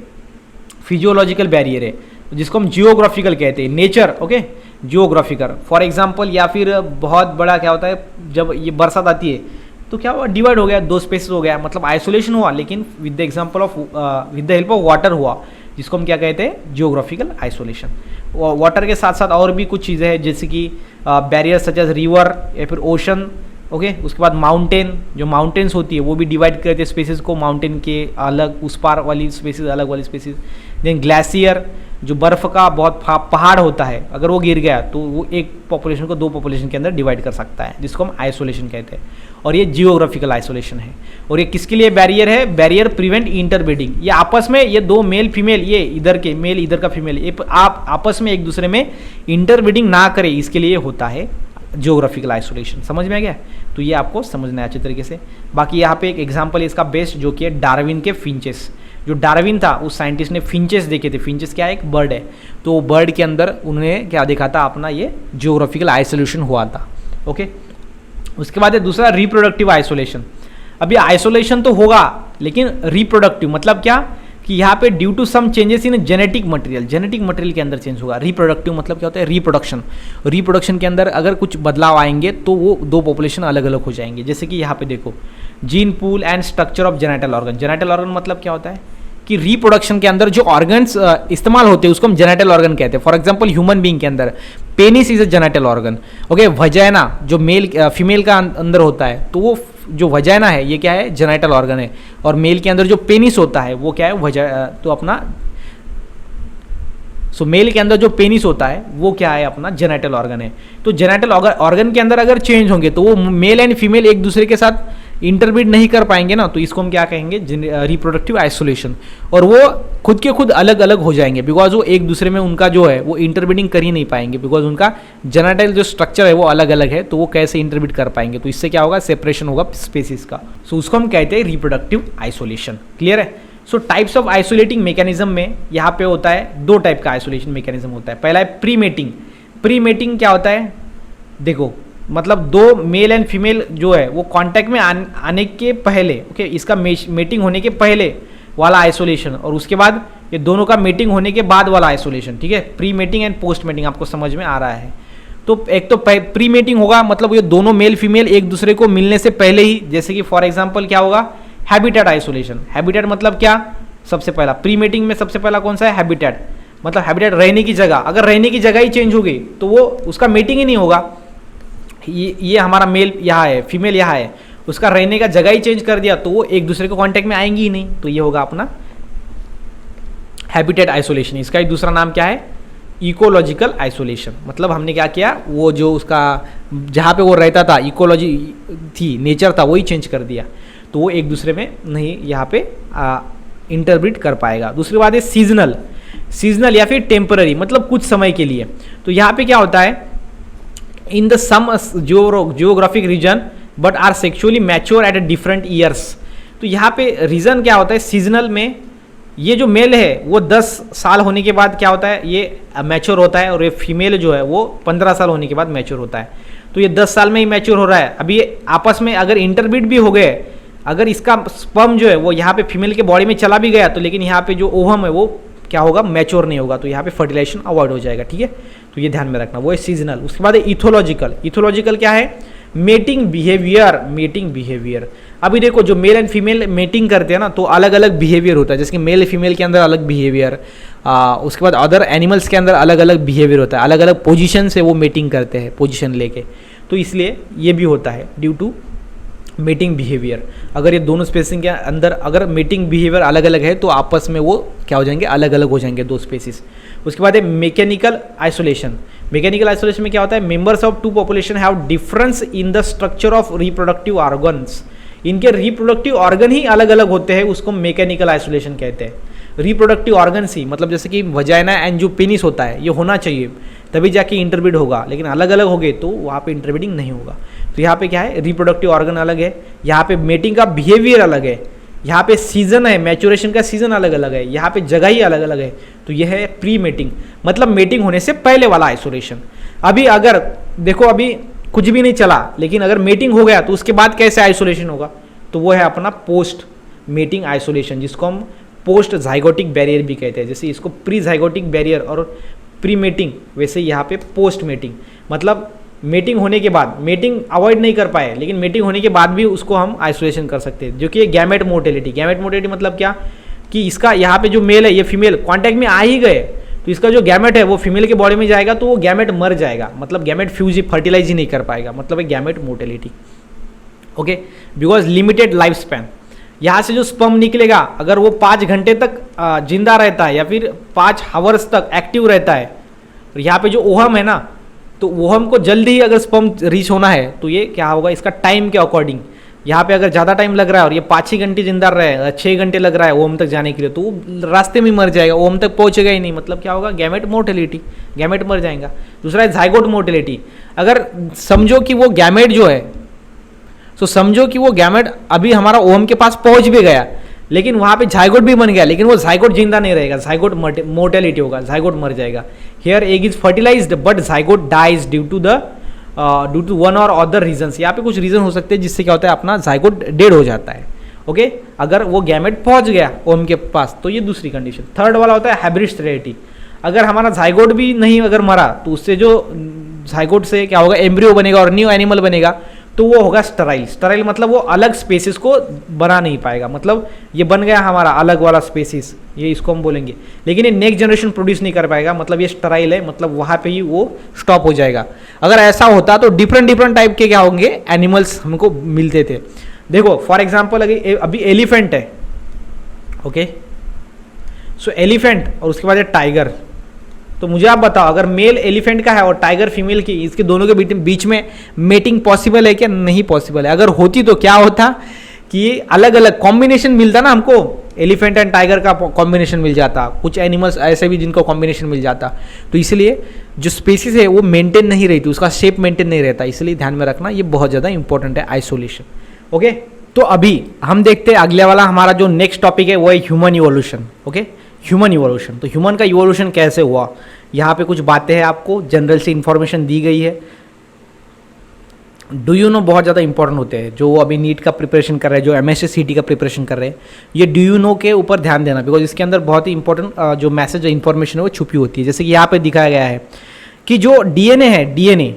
फिजियोलॉजिकल बैरियर है जिसको हम जियोग्राफिकल कहते हैं, nature, okay, geographical. For example या फिर बहुत बड़ा क्या होता है, जब ये बरसात आती है तो क्या हुआ? डिवाइड हो गया, दो स्पेसेस हो गया, मतलब आइसोलेशन हुआ, लेकिन with the example of with the help of water हुआ, जिसको हम क्या कहते हैं? Geographical isolation. वाटर के साथ साथ और भी कुछ चीज़ें हैं जैसे कि बैरियर सच एज रिवर या फिर ओशन, ओके। उसके बाद माउंटेन, जो माउंटेन्स होती है वो भी डिवाइड करते हैं स्पेसिस को, माउंटेन के अलग, उस पार वाली स्पेसिस अलग वाली स्पेसिस। देन ग्लेशियर, जो बर्फ का बहुत पहाड़ होता है, अगर वो गिर गया तो वो एक पॉपुलेशन को दो पॉपुलेशन के अंदर डिवाइड कर सकता है, जिसको हम आइसोलेशन कहते हैं। और ये जियोग्राफिकल आइसोलेशन है। और ये किसके लिए बैरियर है? Barrier prevent interbreeding. ये आपस में ये दो मेल फीमेल, ये इधर के मेल इधर का फीमेल, ये आप आपस में एक दूसरे में इंटरब्रीडिंग ना करें, इसके लिए होता है जियोग्राफिकल आइसोलेशन। समझ में आ गया? तो ये आपको समझना है अच्छे तरीके से। बाकी यहाँ पे एक एग्जाम्पल है इसका बेस्ट, जो कि है डार्विन के फिंचेस। जो डार्विन था उस साइंटिस्ट ने फिंचेस देखे थे। फिंचेस क्या है? एक बर्ड है। तो बर्ड के अंदर उन्होंने क्या देखा था? अपना ये जियोग्राफिकल आइसोलेशन हुआ था, ओके। उसके बाद है दूसरा रिप्रोडक्टिव आइसोलेशन। अभी आइसोलेशन तो होगा लेकिन रिप्रोडक्टिव मतलब क्या कि यहाँ पे due to some changes in genetic material के अंदर चेंज होगा। रिप्रोडक्टिव मतलब क्या होता है, रिप्रोडक्शन के अंदर अगर कुछ बदलाव आएंगे तो वो दो पॉपुलेशन अलग अलग हो जाएंगे। जैसे कि यहाँ पे देखो, gene pool and structure of genital organ मतलब क्या होता है कि रिप्रोडक्शन के अंदर जो ऑर्गन्स इस्तेमाल होते हैं उसको हम जेनेटल ऑर्गन कहते हैं। फॉर एग्जांपल ह्यूमन बीइंग के अंदर penis is a genital organ, okay. Vagina जो मेल फीमेल का अंदर होता है, तो वो जो वजाइना है ये क्या है, जेनेटल ऑर्गन है। और मेल के अंदर जो पेनिस होता है वो क्या है, तो अपना मेल के अंदर जो पेनिस होता है वो क्या है, अपना जेनेटल ऑर्गन है। तो जेनेटल ऑर्गन के अंदर अगर चेंज होंगे तो वो मेल एंड फीमेल एक दूसरे के साथ इंटरब्रीड नहीं कर पाएंगे ना, तो इसको हम क्या कहेंगे, रिप्रोडक्टिव आइसोलेशन। और वो खुद के खुद अलग अलग हो जाएंगे बिकॉज वो एक दूसरे में उनका जो है वो इंटरब्रीडिंग कर ही नहीं पाएंगे, बिकॉज उनका जेनेटल जो स्ट्रक्चर है वो अलग अलग है, तो वो कैसे इंटरब्रीड कर पाएंगे। तो इससे क्या होगा, सेपरेशन होगा स्पेसीज का। सो उसको हम कहते हैं रिप्रोडक्टिव आइसोलेशन। क्लियर है। सो टाइप्स ऑफ आइसोलेटिंग मैकेनिज्म में यहाँ पे होता है दो टाइप का आइसोलेशन मैकेनिज्म होता है। पहला है प्री मेटिंग क्या होता है, देखो मतलब दो मेल एंड फीमेल जो है वो कांटेक्ट में आने के पहले, ओके, इसका मेटिंग होने के पहले वाला आइसोलेशन, और उसके बाद ये दोनों का मेटिंग होने के बाद वाला आइसोलेशन। ठीक है, pre mating and post mating आपको समझ में आ रहा है। तो एक तो प्री मेटिंग होगा, मतलब ये दोनों मेल फीमेल एक दूसरे को मिलने से पहले ही, जैसे कि फॉर एग्जाम्पल क्या होगा, हैबिटेट आइसोलेशन। हैबिटेट मतलब क्या, सबसे पहला प्री मेटिंग में सबसे पहला कौन सा है, हैबिटेट। मतलब हैबिटेट रहने की जगह, अगर रहने की जगह ही चेंज हो गई तो वो उसका मेटिंग ही नहीं होगा। ये हमारा मेल यहाँ है, फीमेल यहाँ है, उसका रहने का जगह ही चेंज कर दिया तो वो एक दूसरे को कांटेक्ट में आएंगी ही नहीं, तो ये होगा अपना हैबिटेट आइसोलेशन। इसका एक दूसरा नाम क्या है, इकोलॉजिकल आइसोलेशन। मतलब हमने क्या किया, वो जो उसका जहाँ पे वो रहता था, इकोलॉजी थी, नेचर था, वही चेंज कर दिया, तो वो एक दूसरे में नहीं यहाँ पे इंटरब्रीड कर पाएगा। दूसरी बात है सीजनल या फिर टेम्पररी, मतलब कुछ समय के लिए। तो यहाँ पे क्या होता है, in the same geographic region but are sexually mature at a different years. तो यहाँ पे रीजन क्या होता है, सीजनल में ये जो मेल है वो 10 साल होने के बाद क्या होता है, ये मैच्योर होता है, और ये फीमेल जो है वो 15 साल होने के बाद मैच्योर होता है। तो ये 10 साल में ही मैच्योर हो रहा है। अभी ये आपस में अगर इंटरब्रीड भी हो गए, अगर इसका स्पर्म जो है वो यहाँ पे फीमेल के बॉडी में चला भी गया, तो लेकिन यहाँ पे जो ओवम है वो क्या होगा, मैच्योर नहीं होगा, तो यहाँ पे फर्टिलाइजेशन अवॉइड हो जाएगा। ठीक है, तो ये ध्यान में रखना, वो है सीजनल। उसके बाद है इथोलॉजिकल क्या है, मेटिंग बिहेवियर। अभी देखो जो मेल एंड फीमेल मेटिंग करते हैं ना, तो अलग अलग बिहेवियर होता है, जैसे कि मेल फीमेल के अंदर अलग बिहेवियर, उसके बाद अदर एनिमल्स के अंदर अलग अलग बिहेवियर होता है, अलग अलग पोजीशन से वो मेटिंग करते हैं, पोजीशन लेके। तो इसलिए ये भी होता है ड्यू टू मेटिंग बिहेवियर। अगर ये दोनों स्पेसिंग के अंदर अगर मेटिंग बिहेवियर अलग अलग है तो आपस में वो क्या हो जाएंगे, अलग अलग हो जाएंगे दो स्पेसीज। उसके बाद है मैकेनिकल आइसोलेशन में क्या होता है, members of two population have difference in the structure of reproductive organs. इनके रिप्रोडक्टिव ऑर्गन ही अलग अलग होते हैं, उसको मैकेनिकल आइसोलेशन कहते हैं। रिप्रोडक्टिव ऑर्गन्स ही, मतलब जैसे कि वजाइना एंड जो पेनिस होता है ये होना चाहिए तभी जाके इंटरब्रीड होगा, लेकिन अलग अलग हो गए तो वहाँ पे इंटरब्रीडिंग नहीं होगा। तो यहाँ पे क्या है, रिप्रोडक्टिव ऑर्गन अलग है, यहाँ पे मेटिंग का बिहेवियर अलग है, यहाँ पे सीजन है, मैच्योरेशन का सीजन अलग अलग है, यहाँ पे जगह ही अलग अलग है। तो यह है प्री मेटिंग, मतलब मेटिंग होने से पहले वाला आइसोलेशन। अभी अगर देखो अभी कुछ भी नहीं चला, लेकिन अगर मेटिंग हो गया तो उसके बाद कैसे आइसोलेशन होगा, तो वो है अपना पोस्ट मेटिंग आइसोलेशन, जिसको हम पोस्ट जाइगोटिक बैरियर भी कहते हैं। जैसे इसको प्री जाइगोटिक बैरियर और प्री मेटिंग, वैसे यहाँ पे पोस्ट मेटिंग, मतलब मेटिंग होने के बाद, मेटिंग अवॉइड नहीं कर पाए लेकिन मेटिंग होने के बाद भी उसको हम आइसोलेशन कर सकते हैं, जो कि गैमेट मोर्टेलिटी मतलब क्या, कि इसका यहाँ पे जो मेल है ये फीमेल कांटेक्ट में आ ही गए तो इसका जो गैमेट है वो फीमेल के बॉडी में जाएगा तो वो गैमेट मर जाएगा, मतलब गैमेट फर्टिलाइज ही नहीं कर पाएगा, मतलब है gamete mortality. Okay, because limited life span. यहाँ से जो स्पर्म निकलेगा अगर वो 5 घंटे तक जिंदा रहता है या फिर 5 आवर्स तक एक्टिव रहता है, तो यहाँ पे जो ओहम है ना, तो ओहम को जल्दी ही अगर स्पर्म रीच होना है तो ये क्या होगा, इसका टाइम के अकॉर्डिंग, यहाँ पे अगर ज़्यादा टाइम लग रहा है और ये 5-6 घंटे जिंदा रहे, 6 घंटे लग रहा है ओहम तक जाने के लिए, तो वो रास्ते में मर जाएगा, ओहम तक पहुँचेगा ही नहीं, मतलब क्या होगा, गैमेट मोर्टेलिटी, गैमेट मर जाएगा। दूसरा है जाइगोट मोर्टेलिटी। अगर समझो कि वो गैमेट जो है, तो समझो कि वो गैमेट अभी हमारा ओहम के पास पहुंच भी गया लेकिन वहाँ पे जाइगोट भी बन गया, लेकिन वो जाइगोट जिंदा नहीं रहेगा, जाइगोट मोर्टेलिटी होगा, जाइगोट मर जाएगा। Here egg is fertilized but zygote dies due to one or other reasons. यहाँ पे कुछ रीजन हो सकते हैं जिससे क्या होता है, अपना जाइगोट डेड हो जाता है। ओके अगर वो गैमेट पहुंच गया ओम के पास तो ये दूसरी कंडीशन। थर्ड वाला होता है हाइब्रिड स्टेरिलिटी। अगर हमारा जाइगोट भी नहीं अगर मरा तो उससे जो जाइगोट से क्या होगा, एम्ब्रियो बनेगा और न्यू एनिमल बनेगा, तो वो होगा स्टराइल। स्टराइल मतलब वो अलग स्पेसिस को बना नहीं पाएगा, मतलब ये बन गया हमारा अलग वाला स्पेसिस, ये इसको हम बोलेंगे, लेकिन ये नेक्स्ट जनरेशन प्रोड्यूस नहीं कर पाएगा, मतलब ये स्टराइल है, मतलब वहाँ पे ही वो स्टॉप हो जाएगा। अगर ऐसा होता तो डिफरेंट टाइप के क्या होंगे, एनिमल्स हमको मिलते थे। देखो फॉर एग्जाम्पल अभी एलिफेंट है, ओके, सो एलिफेंट और उसके बाद टाइगर। तो मुझे आप बताओ अगर मेल एलिफेंट का है और टाइगर फीमेल की, इसके दोनों के बीच में मेटिंग पॉसिबल है क्या? नहीं पॉसिबल है। अगर होती तो क्या होता कि अलग अलग कॉम्बिनेशन मिलता ना हमको, एलिफेंट एंड टाइगर का कॉम्बिनेशन मिल जाता, कुछ एनिमल्स ऐसे भी जिनको कॉम्बिनेशन मिल जाता। तो इसलिए जो स्पेसिस है वो मेंटेन नहीं रहती, उसका शेप मेंटेन नहीं रहता, इसलिए ध्यान में रखना, ये बहुत ज़्यादा इंपॉर्टेंट है आइसोलेशन। ओके, तो अभी हम देखते हैं अगले वाला हमारा जो नेक्स्ट टॉपिक है वो है human evolution. Okay, human evolution. तो ह्यूमन का इवोल्यूशन कैसे हुआ, यहाँ पे कुछ बातें हैं, आपको जनरल से इंफॉर्मेशन दी गई है। डू यू नो बहुत ज़्यादा इंपॉर्टेंट होते हैं, जो अभी नीट का प्रिपरेशन कर रहे हैं, जो MSc का प्रिपरेशन कर रहे हैं, ये डू यू नो के ऊपर ध्यान देना, बिकॉज इसके अंदर बहुत ही इंपॉर्टेंट जो मैसेज इंफॉर्मेशन है वो छुपी होती है। जैसे कि यहाँ पे दिखाया गया है कि जो DNA है, DNA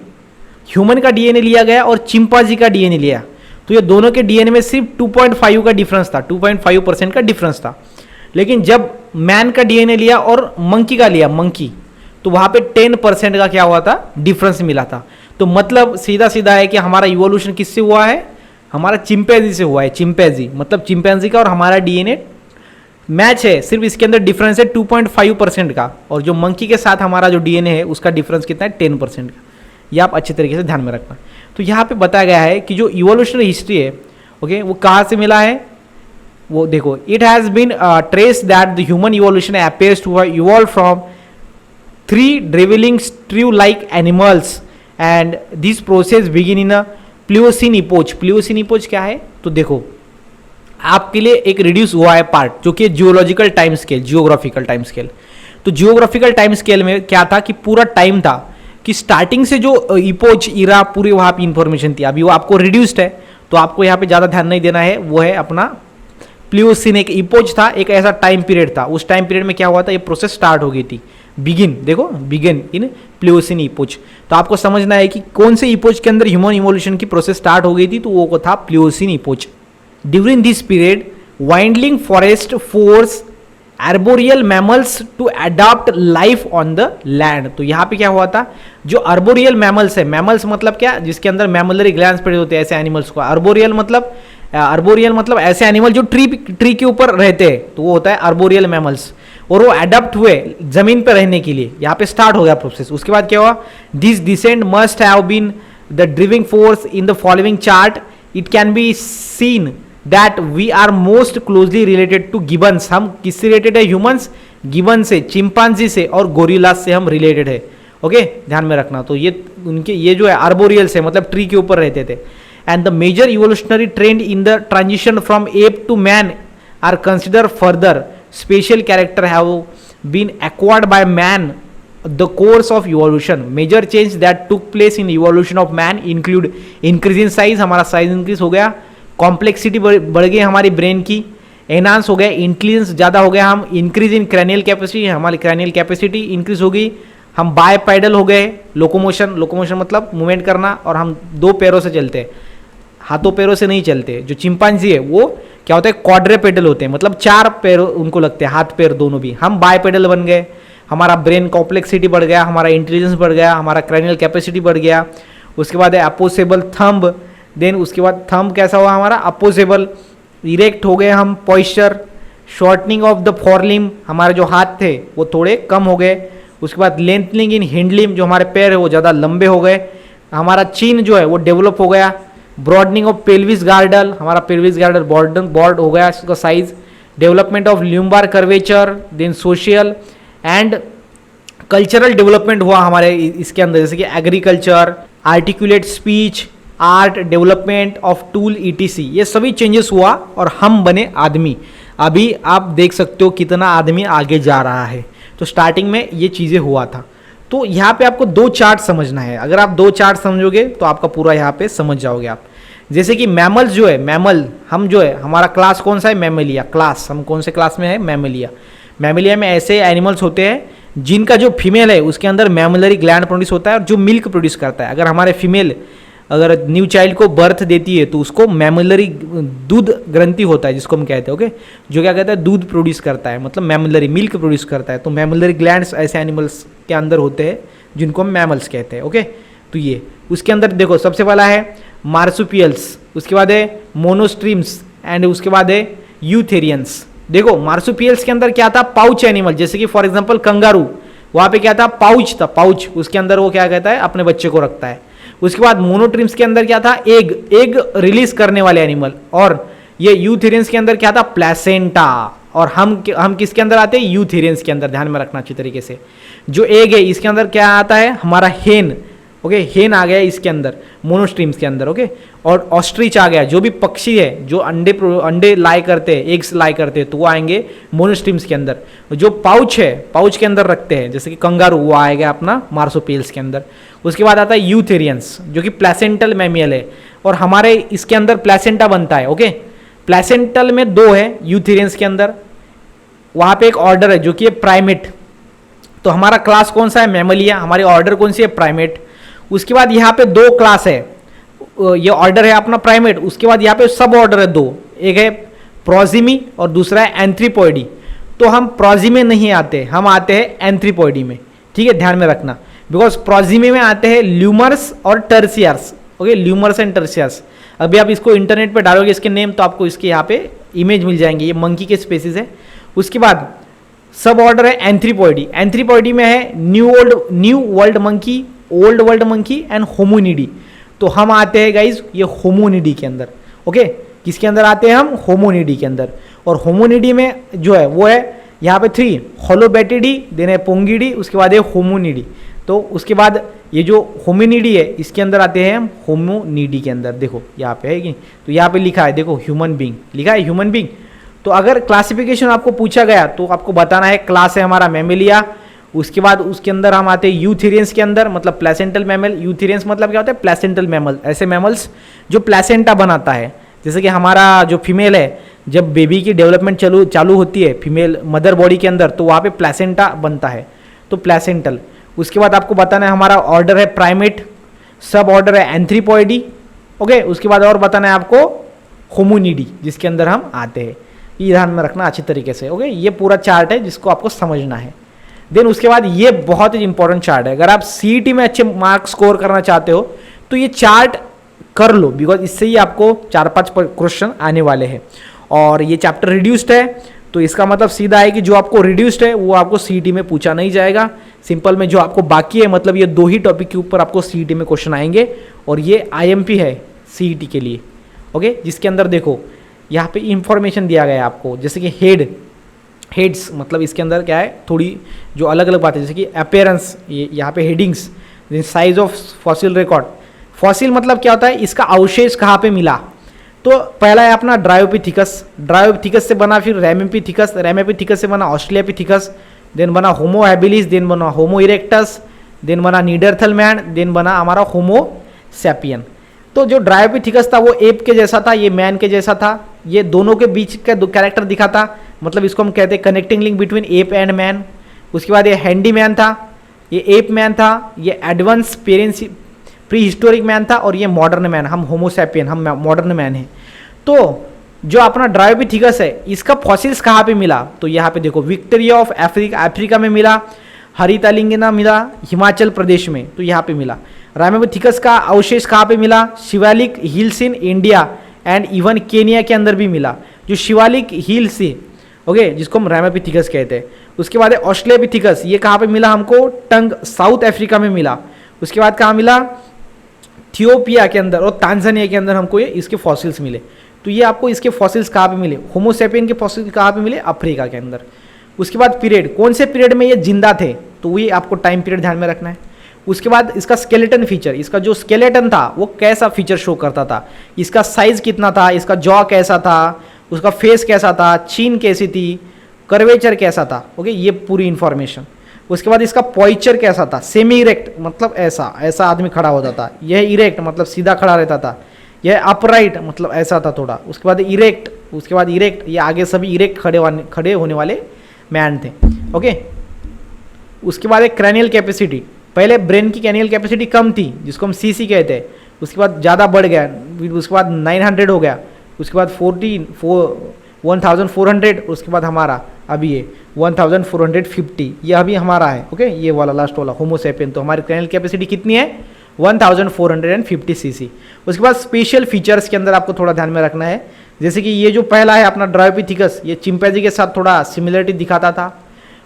ह्यूमन का DNA लिया गया और चिंपांजी का DNA लिया, तो ये दोनों के DNA में सिर्फ 2.5 का डिफरेंस था, 2.5% का डिफरेंस था। लेकिन जब मैन का DNA लिया और मंकी का लिया, मंकी, तो वहाँ पे 10% का क्या हुआ था, डिफरेंस मिला था। तो मतलब सीधा सीधा है कि हमारा इवोल्यूशन किससे हुआ है, हमारा चिंपैंजी से हुआ है। चिंपैंजी मतलब चिंपैंजी का और हमारा DNA मैच है, सिर्फ इसके अंदर डिफरेंस है 2.5% का, और जो मंकी के साथ हमारा जो DNA है उसका डिफरेंस कितना है, 10% का। ये आप अच्छे तरीके से ध्यान में रखना। तो यहाँ पे बताया गया है कि जो इवोल्यूशनरी हिस्ट्री है, ओके, वो कहाँ से मिला है, वो देखो, it has been trace that the human evolution appears to have evolve from 3 dwelling shrew like animals and this process begin in a Pliocene epoch. Pliocene epoch क्या है, तो देखो आपके लिए एक रिड्यूस हुआ है पार्ट, जो कि geological time scale, geographical time scale. तो जियोग्राफिकल टाइम स्केल में क्या था कि पूरा टाइम था कि स्टार्टिंग से जो इपोच इरा पूरी वहाँ पे इंफॉर्मेशन थी, अभी वो आपको रिड्यूस्ड है, तो आपको यहाँ पे ज़्यादा ध्यान नहीं देना है। वो है अपना प्लियोसिन, एक इपोच था, एक ऐसा टाइम पीरियड था, उस टाइम पीरियड में क्या हुआ था, ये प्रोसेस स्टार्ट हो गई थी, बिगिन, देखो बिगिन इन प्लियोसिन इपोच। तो आपको समझना है कि कौन से इपोच के अंदर ह्यूमन इवोल्यूशन की प्रोसेस स्टार्ट हो गई थी, तो वो था Pliocene epoch. During this period dwindling forest force arboreal mammals to adopt life on the land. तो यहाँ पे क्या हुआ था, जो आर्बोरियल मैमल्स है, मैमल्स मतलब क्या, जिसके अंदर मैमलरी ग्लैंड्स पड़े होते हैं, ऐसे एनिमल्स को आर्बोरियल मतलब ऐसे एनिमल जो ट्री के ऊपर रहते हैं, तो वो होता है आर्बोरियल मैमल्स, और वो अडॉप्ट हुए जमीन पर रहने के लिए। यहाँ पे स्टार्ट हो गया प्रोसेस। उसके बाद क्या हुआ, this descent must have been the driving force in the following chart. It can be seen that we are most closely related to gibbons. हम किससे रिलेटेड है, ह्यूमंस, गिबन से, चिंपांजी से और गोरिल्लास से हम रिलेटेड है। ओके, ध्यान में रखना। तो ये उनके ये जो है आर्बोरियल्स है, मतलब ट्री के ऊपर रहते थे। And the major evolutionary trend in the transition from ape to man are consider further special character have been acquired by man the course of evolution. Major change that took place in evolution of man include increase in size, हमारा size increase हो गया, complexity बढ़ गई हमारी brain की, enhance हो गया, intelligence ज़्यादा हो गया हम, इंक्रीज इन क्रैनियल कैपेसिटी, हमारी क्रैनियल कैपेसिटी इंक्रीज हो गई, हम बायपैडल हो गए, लोकोमोशन मतलब मूवमेंट करना, और हम 2 पैरों से चलते हैं, हाथों पैरों से नहीं चलते। जो चिंपांजी है वो क्या होता है, क्वाड्रेपेडल होते हैं, मतलब 4 पैर उनको लगते हैं, हाथ पैर दोनों भी। हम बायपैडल बन गए, हमारा ब्रेन कॉम्प्लेक्सिटी बढ़ गया, हमारा इंटेलिजेंस बढ़ गया, हमारा क्रैनियल कैपेसिटी बढ़ गया। उसके बाद है अपोसेबल थंब, देन उसके बाद थंब कैसा हुआ हमारा, अपोसेबल, इरेक्ट हो गए हम, पॉइस्चर, शॉर्टनिंग ऑफ द फोरलिम, हमारे जो हाथ थे वो थोड़े कम हो गए। उसके बाद लेंथनिंग इन हिंडलिम, जो हमारे पैर है वो ज़्यादा लंबे हो गए, हमारा चिन जो है वो डेवलप हो गया। ब्रॉडनिंग ऑफ पेल्विस गार्डल, हमारा पेल्विस गार्डल बॉर्ड हो गया इसका size. Development of lumbar curvature, then social and cultural development हुआ हमारे इसके अंदर, जैसे कि agriculture, articulate speech, art, development of tool ETC, ये सभी चेंजेस हुआ और हम बने आदमी। अभी आप देख सकते हो कितना आदमी आगे जा रहा है। तो स्टार्टिंग में ये चीज़ें हुआ था। तो यहाँ पे आपको 2 चार्ट समझना है। अगर आप 2 चार्ट समझोगे तो आपका पूरा यहाँ पे समझ जाओगे आप। जैसे कि मैमल्स जो है, मैमल हम जो है, हमारा क्लास कौन सा है, मैमलिया क्लास, हम कौन से क्लास में है, मैमलिया। मैमलिया में ऐसे एनिमल्स होते हैं जिनका जो फीमेल है उसके अंदर मैमलरी ग्लैंड प्रोड्यूस होता है और जो मिल्क प्रोड्यूस करता है। अगर हमारे फीमेल अगर न्यू चाइल्ड को बर्थ देती है तो उसको मैमलरी दूध ग्रंथि होता है जिसको हम कहते हैं, ओके, जो क्या कहता है, दूध प्रोड्यूस करता है, मतलब मैमलरी मिल्क प्रोड्यूस करता है। तो मैमलरी ग्लैंड्स ऐसे एनिमल्स के अंदर होते हैं जिनको हम मैमल्स कहते हैं, ओके। तो ये उसके अंदर देखो सबसे पहला है मार्सुपियल्स, उसके बाद है मोनोस्ट्रीम्स एंड उसके बाद है यूथेरियंस। देखो मार्सुपियल्स के अंदर क्या था, पाउच एनिमल, जैसे कि फॉर एग्जांपल कंगारू, वहां पे क्या था, पाउच था, पाउच, उसके अंदर वो क्या कहता है, अपने बच्चे को रखता है। उसके बाद मोनोट्रिम्स के अंदर क्या था, एग रिलीज करने वाले एनिमल। और ये यूथेरियंस के अंदर क्या था, प्लेसेंटा। और हम किसके अंदर आते हैं, यूथेरियंस के अंदर, ध्यान में रखना अच्छी तरीके से। जो एग है इसके अंदर क्या आता है, हमारा हेन, ओके, हेन आ गया इसके अंदर मोनोस्ट्रीम्स के अंदर, ओके। और ऑस्ट्रिच आ गया, जो भी पक्षी है जो अंडे लाई करते हैं, एग्स लाई करते हैं, तो वो आएंगे मोनोस्ट्रीम्स के अंदर। जो पाउच है, पाउच के अंदर रखते हैं, जैसे कि कंगारू, वो आएगा अपना मार्सुपियल्स के अंदर। उसके बाद आता है यूथेरियंस, जो कि प्लेसेंटल मैमियल है, और हमारे इसके अंदर प्लेसेंटा बनता है, ओके। प्लेसेंटल में 2 है यूथेरियंस के अंदर, वहां पे एक ऑर्डर है जो कि प्राइमेट। तो हमारा क्लास कौन सा है, मैमलिया, हमारी ऑर्डर कौन सी है, प्राइमेट। उसके बाद यहाँ पे 2 क्लास है, ये ऑर्डर है अपना प्राइमेट। उसके बाद यहाँ पे सब ऑर्डर है 2, एक है प्रोजिमी और दूसरा है एंथ्रीपॉइडी। तो हम प्रोजिमी नहीं आते, हम आते हैं एंथ्रीपॉइडी में, ठीक है, ध्यान में रखना। बिकॉज प्रोजिमी में आते हैं ल्यूमर्स और टर्सियर्स, ओके, ल्यूमर्स एंड टर्सियर्स। अभी आप इसको इंटरनेट पे डालोगे इसके नेम, तो आपको इसके यहाँ पे इमेज मिल जाएंगे, ये मंकी के स्पेसीज है। उसके बाद सब ऑर्डर है एंथ्रीपॉइडी। एंथ्रीपॉइडी में है New World monkey, Old World monkey and Hominidae. तो हम आते हैं गाइज ये होमोनिडी के अंदर, ओके। किसके अंदर आते हैं हम, होमोनिडी के अंदर। और होमोनिडी में जो है वो है यहाँ पे 3, होलोबैटिडी, देन है पोंगिडी, उसके बाद है होमोनिडी। तो उसके बाद ये जो होमिनिडी है इसके अंदर आते हैं हम होमोनिडी के अंदर। देखो यहाँ पे है कि, तो यहाँ पे लिखा है, देखो ह्यूमन बींग लिखा है, ह्यूमन बींग। तो अगर क्लासिफिकेशन आपको पूछा गया तो आपको बताना है, क्लास है हमारा मैमेलिया। उसके बाद उसके अंदर हम आते हैं यूथेरियंस के अंदर, मतलब प्लेसेंटल मैमल। यूथेरियंस मतलब क्या होता है, प्लेसेंटल मैमल, ऐसे मैमल्स जो प्लेसेंटा बनाता है। जैसे कि हमारा जो फीमेल है, जब बेबी की डेवलपमेंट चालू होती है फीमेल मदर बॉडी के अंदर, तो वहाँ पे प्लेसेंटा बनता है, तो प्लेसेंटल। उसके बाद आपको बताना है हमारा ऑर्डर है प्राइमेट, सब ऑर्डर है एंथ्रीपॉइडी, ओके। उसके बाद और बताना है आपको होमोनिडी, जिसके अंदर हम आते हैं। ये ध्यान में रखना अच्छी तरीके से, ओके। ये पूरा चार्ट है जिसको आपको समझना है। देन उसके बाद ये बहुत ही इंपॉर्टेंट चार्ट है, अगर आप सीईटी में अच्छे मार्क्स स्कोर करना चाहते हो तो ये चार्ट कर लो, बिकॉज इससे ही आपको 4-5 क्वेश्चन आने वाले हैं। और ये चैप्टर रिड्यूस्ड है, तो इसका मतलब सीधा है कि जो आपको रिड्यूस्ड है वो आपको सीईटी में पूछा नहीं जाएगा। सिंपल में जो आपको बाकी है, मतलब ये 2 ही टॉपिक के ऊपर आपको सीईटी में क्वेश्चन आएंगे, और ये आईएमपी है सीईटी के लिए, ओके। जिसके अंदर देखो यहाँ पे इंफॉर्मेशन दिया गया है आपको, जैसे कि हेड्स, मतलब इसके अंदर क्या है, थोड़ी जो अलग अलग बातें, जैसे कि अपीयरेंस, ये यहाँ पे headings, size of fossil record. Fossil मतलब क्या होता है, इसका अवशेष कहाँ पे मिला। तो पहला है अपना ड्रायोपिथिकस, ड्रायोपिथिकस से बना फिर रैमेपिथिकस, रैमेपिथिकस से बना ऑस्ट्रेलियापिथिकस, देन बना होमो हैबिलिस, देन बना होमो इरेक्टस, देन बना नीडरथल मैन, देन बना हमारा होमो सैपियन। तो जो ड्रायोपिथिकस था वो एप के जैसा था, ये मैन के जैसा था, ये दोनों के बीच का कैरेक्टर दिखाता, मतलब इसको हम कहते हैं connecting link between app and man. उसके बाद ये हैंडी मैन था, ये एप मैन था, ये एडवांस प्री हिस्टोरिक मैन था, और ये मॉडर्न मैन, हम होमोसैपियन, हम मॉडर्न मैन हैं। तो जो अपना ड्रायोपिथिकस है इसका फॉसिल्स कहाँ पे मिला, तो यहाँ पे देखो विक्टोरिया ऑफ अफ्रीका में मिला, हरितालिंगना मिला हिमाचल प्रदेश में, तो यहाँ पे मिला। रैमेपिथिकस का अवशेष कहाँ पे मिला, Shivalik hills in India and even Kenya के अंदर भी मिला, जो शिवालिक हिल्स है, ओके, जिसको हम रैमेपिथिकस कहते हैं। उसके बाद है ऑस्ट्रेलियापिथिकस, ये कहाँ पे मिला हमको, टंग साउथ अफ्रीका में मिला। उसके बाद कहाँ मिला, थियोपिया के अंदर और तांजानिया के अंदर हमको ये इसके फॉसिल्स मिले। तो ये आपको इसके फॉसिल्स कहाँ पे मिले, होमोसैपियन के फॉसिल्स कहाँ पे मिले, अफ्रीका के अंदर। उसके बाद पीरियड, कौन से पीरियड में ये जिंदा थे, तो ये आपको टाइम पीरियड ध्यान में रखना है। उसके बाद इसका स्केलेटन फीचर, इसका जो स्केलेटन था वो कैसा फीचर शो करता था, इसका साइज कितना था, इसका जॉ कैसा था, उसका फेस कैसा था, चीन कैसी थी, कर्वेचर कैसा था, ओके, ये पूरी इंफॉर्मेशन। उसके बाद इसका पॉइचर कैसा था, सेमी इरेक्ट मतलब ऐसा आदमी खड़ा होता था, यह इरेक्ट मतलब सीधा खड़ा रहता था, यह अपराइट मतलब ऐसा था थोड़ा, उसके बाद इरेक्ट, उसके बाद इरेक्ट, ये आगे सभी इरेक्ट खड़े होने वाले मैन थे। ओके, उसके बाद एक क्रैनियल कैपेसिटी, पहले ब्रेन की क्रैनियल कैपेसिटी कम थी जिसको हम सीसी कहते हैं, उसके बाद ज़्यादा बढ़ गया, उसके बाद 900 हो गया, उसके बाद 1400, उसके बाद हमारा अभी ये 1450, ये अभी हमारा है। ओके, ये वाला लास्ट वाला होमोसेपियन। तो हमारी क्रैनियल कैपेसिटी कितनी है? 1450 सीसी। उसके बाद स्पेशल फीचर्स के अंदर आपको थोड़ा ध्यान में रखना है, जैसे कि ये जो पहला है अपना ड्रायोपिथिकस, ये चिंपैंजी के साथ थोड़ा सिमिलरिटी दिखाता था।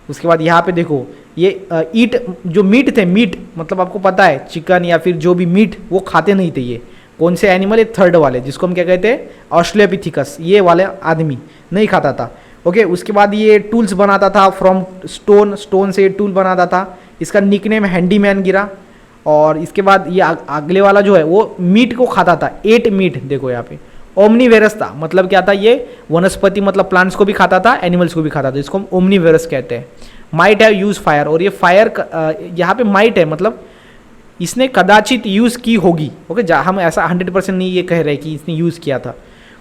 उसके बाद यहाँ पे देखो ये ईट जो मीट थे, मीट मतलब आपको पता है चिकन या फिर जो भी मीट वो खाते नहीं थे। ये कौन से एनिमल? ये थर्ड वाले जिसको हम क्या कहते हैं? ऑस्ट्रेलोपिथिकस, ये वाले आदमी नहीं खाता था। ओके, उसके बाद ये टूल्स बनाता था फ्रॉम स्टोन, स्टोन से ये टूल बनाता था। इसका निकनेम हैंडीमैन गिरा। और इसके बाद ये अगले वाला जो है वो मीट को खाता था, एट मीट। देखो यहाँ पे ओमनीवेरस था, मतलब क्या था? ये वनस्पति मतलब प्लांट्स को भी खाता था, एनिमल्स को भी खाता था, इसको हम ओमनीवेरस कहते हैं। माइट हैव यूज फायर, और ये फायर यहाँ पे माइट है मतलब इसने कदाचित यूज़ की होगी। ओके, हम ऐसा 100% नहीं ये कह रहे कि इसने यूज़ किया था।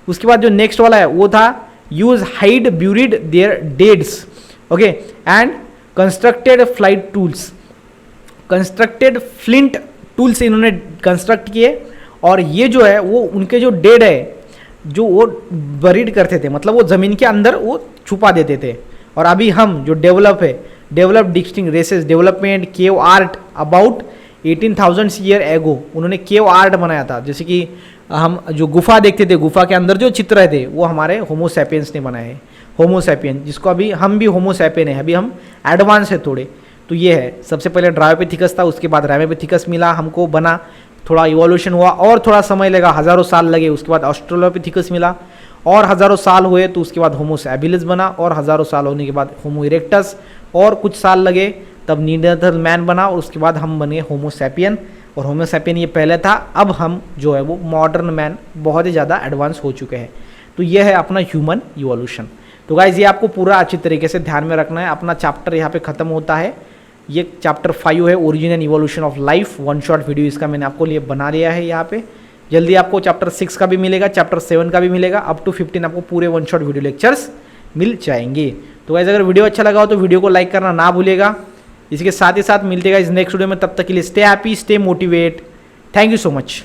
उसके बाद जो नेक्स्ट वाला है वो था use hide buried their deads. Okay, and constructed flight tools, constructed flint tools इन्होंने कंस्ट्रक्ट किए। और ये जो है वो उनके जो डेड है जो वो बरीड करते थे, मतलब वो ज़मीन के अंदर वो छुपा देते थे। और अभी हम जो develop distinct races development cave art about 18,000 year ago, उन्होंने केव आर्ट बनाया था। जैसे कि हम जो गुफा देखते थे, गुफा के अंदर जो चित्र थे वो हमारे होमोसैपियंस ने बनाए हैं। होमोसैपियन जिसको अभी हम भी होमोसैपियन है, अभी हम एडवांस है थोड़े। तो ये है, सबसे पहले ड्रायोपिथिकस था, उसके बाद रैमेपिथिकस मिला हमको, बना, थोड़ा इवोल्यूशन हुआ और थोड़ा समय लगा, हज़ारों साल लगे। उसके बाद ऑस्ट्रेलोपिथिकस मिला और हज़ारों साल हुए, तो उसके बाद होमो हैबिलिस बना और हज़ारों साल होने के बाद होमो इरेक्टस, और कुछ साल लगे तब नीएंडरथल मैन बना, और उसके बाद हम बने होमोसैपियन। और होमोसैपियन ये पहले था, अब हम जो है वो मॉडर्न मैन बहुत ही ज़्यादा एडवांस हो चुके हैं। तो ये है अपना ह्यूमन इवोल्यूशन। तो गाइज ये आपको पूरा अच्छी तरीके से ध्यान में रखना है। अपना चैप्टर यहाँ पे ख़त्म होता है। ये चैप्टर 5 है, origin and evolution of life. 1 short video इसका मैंने आपको लिए बना लिया है यहाँ पे। जल्दी आपको चैप्टर 6 का भी मिलेगा, चैप्टर 7 का भी मिलेगा, अप टू 15 आपको पूरे 1 शॉर्ट वीडियो लेक्चर्स मिल जाएंगे। तो गाइज अगर वीडियो अच्छा लगा हो तो वीडियो को लाइक करना ना भूलिएगा। इसके साथ ही साथ मिलते गाइज नेक्स्ट वीडियो में, तब तक के लिए stay happy, stay motivate. Thank you so much.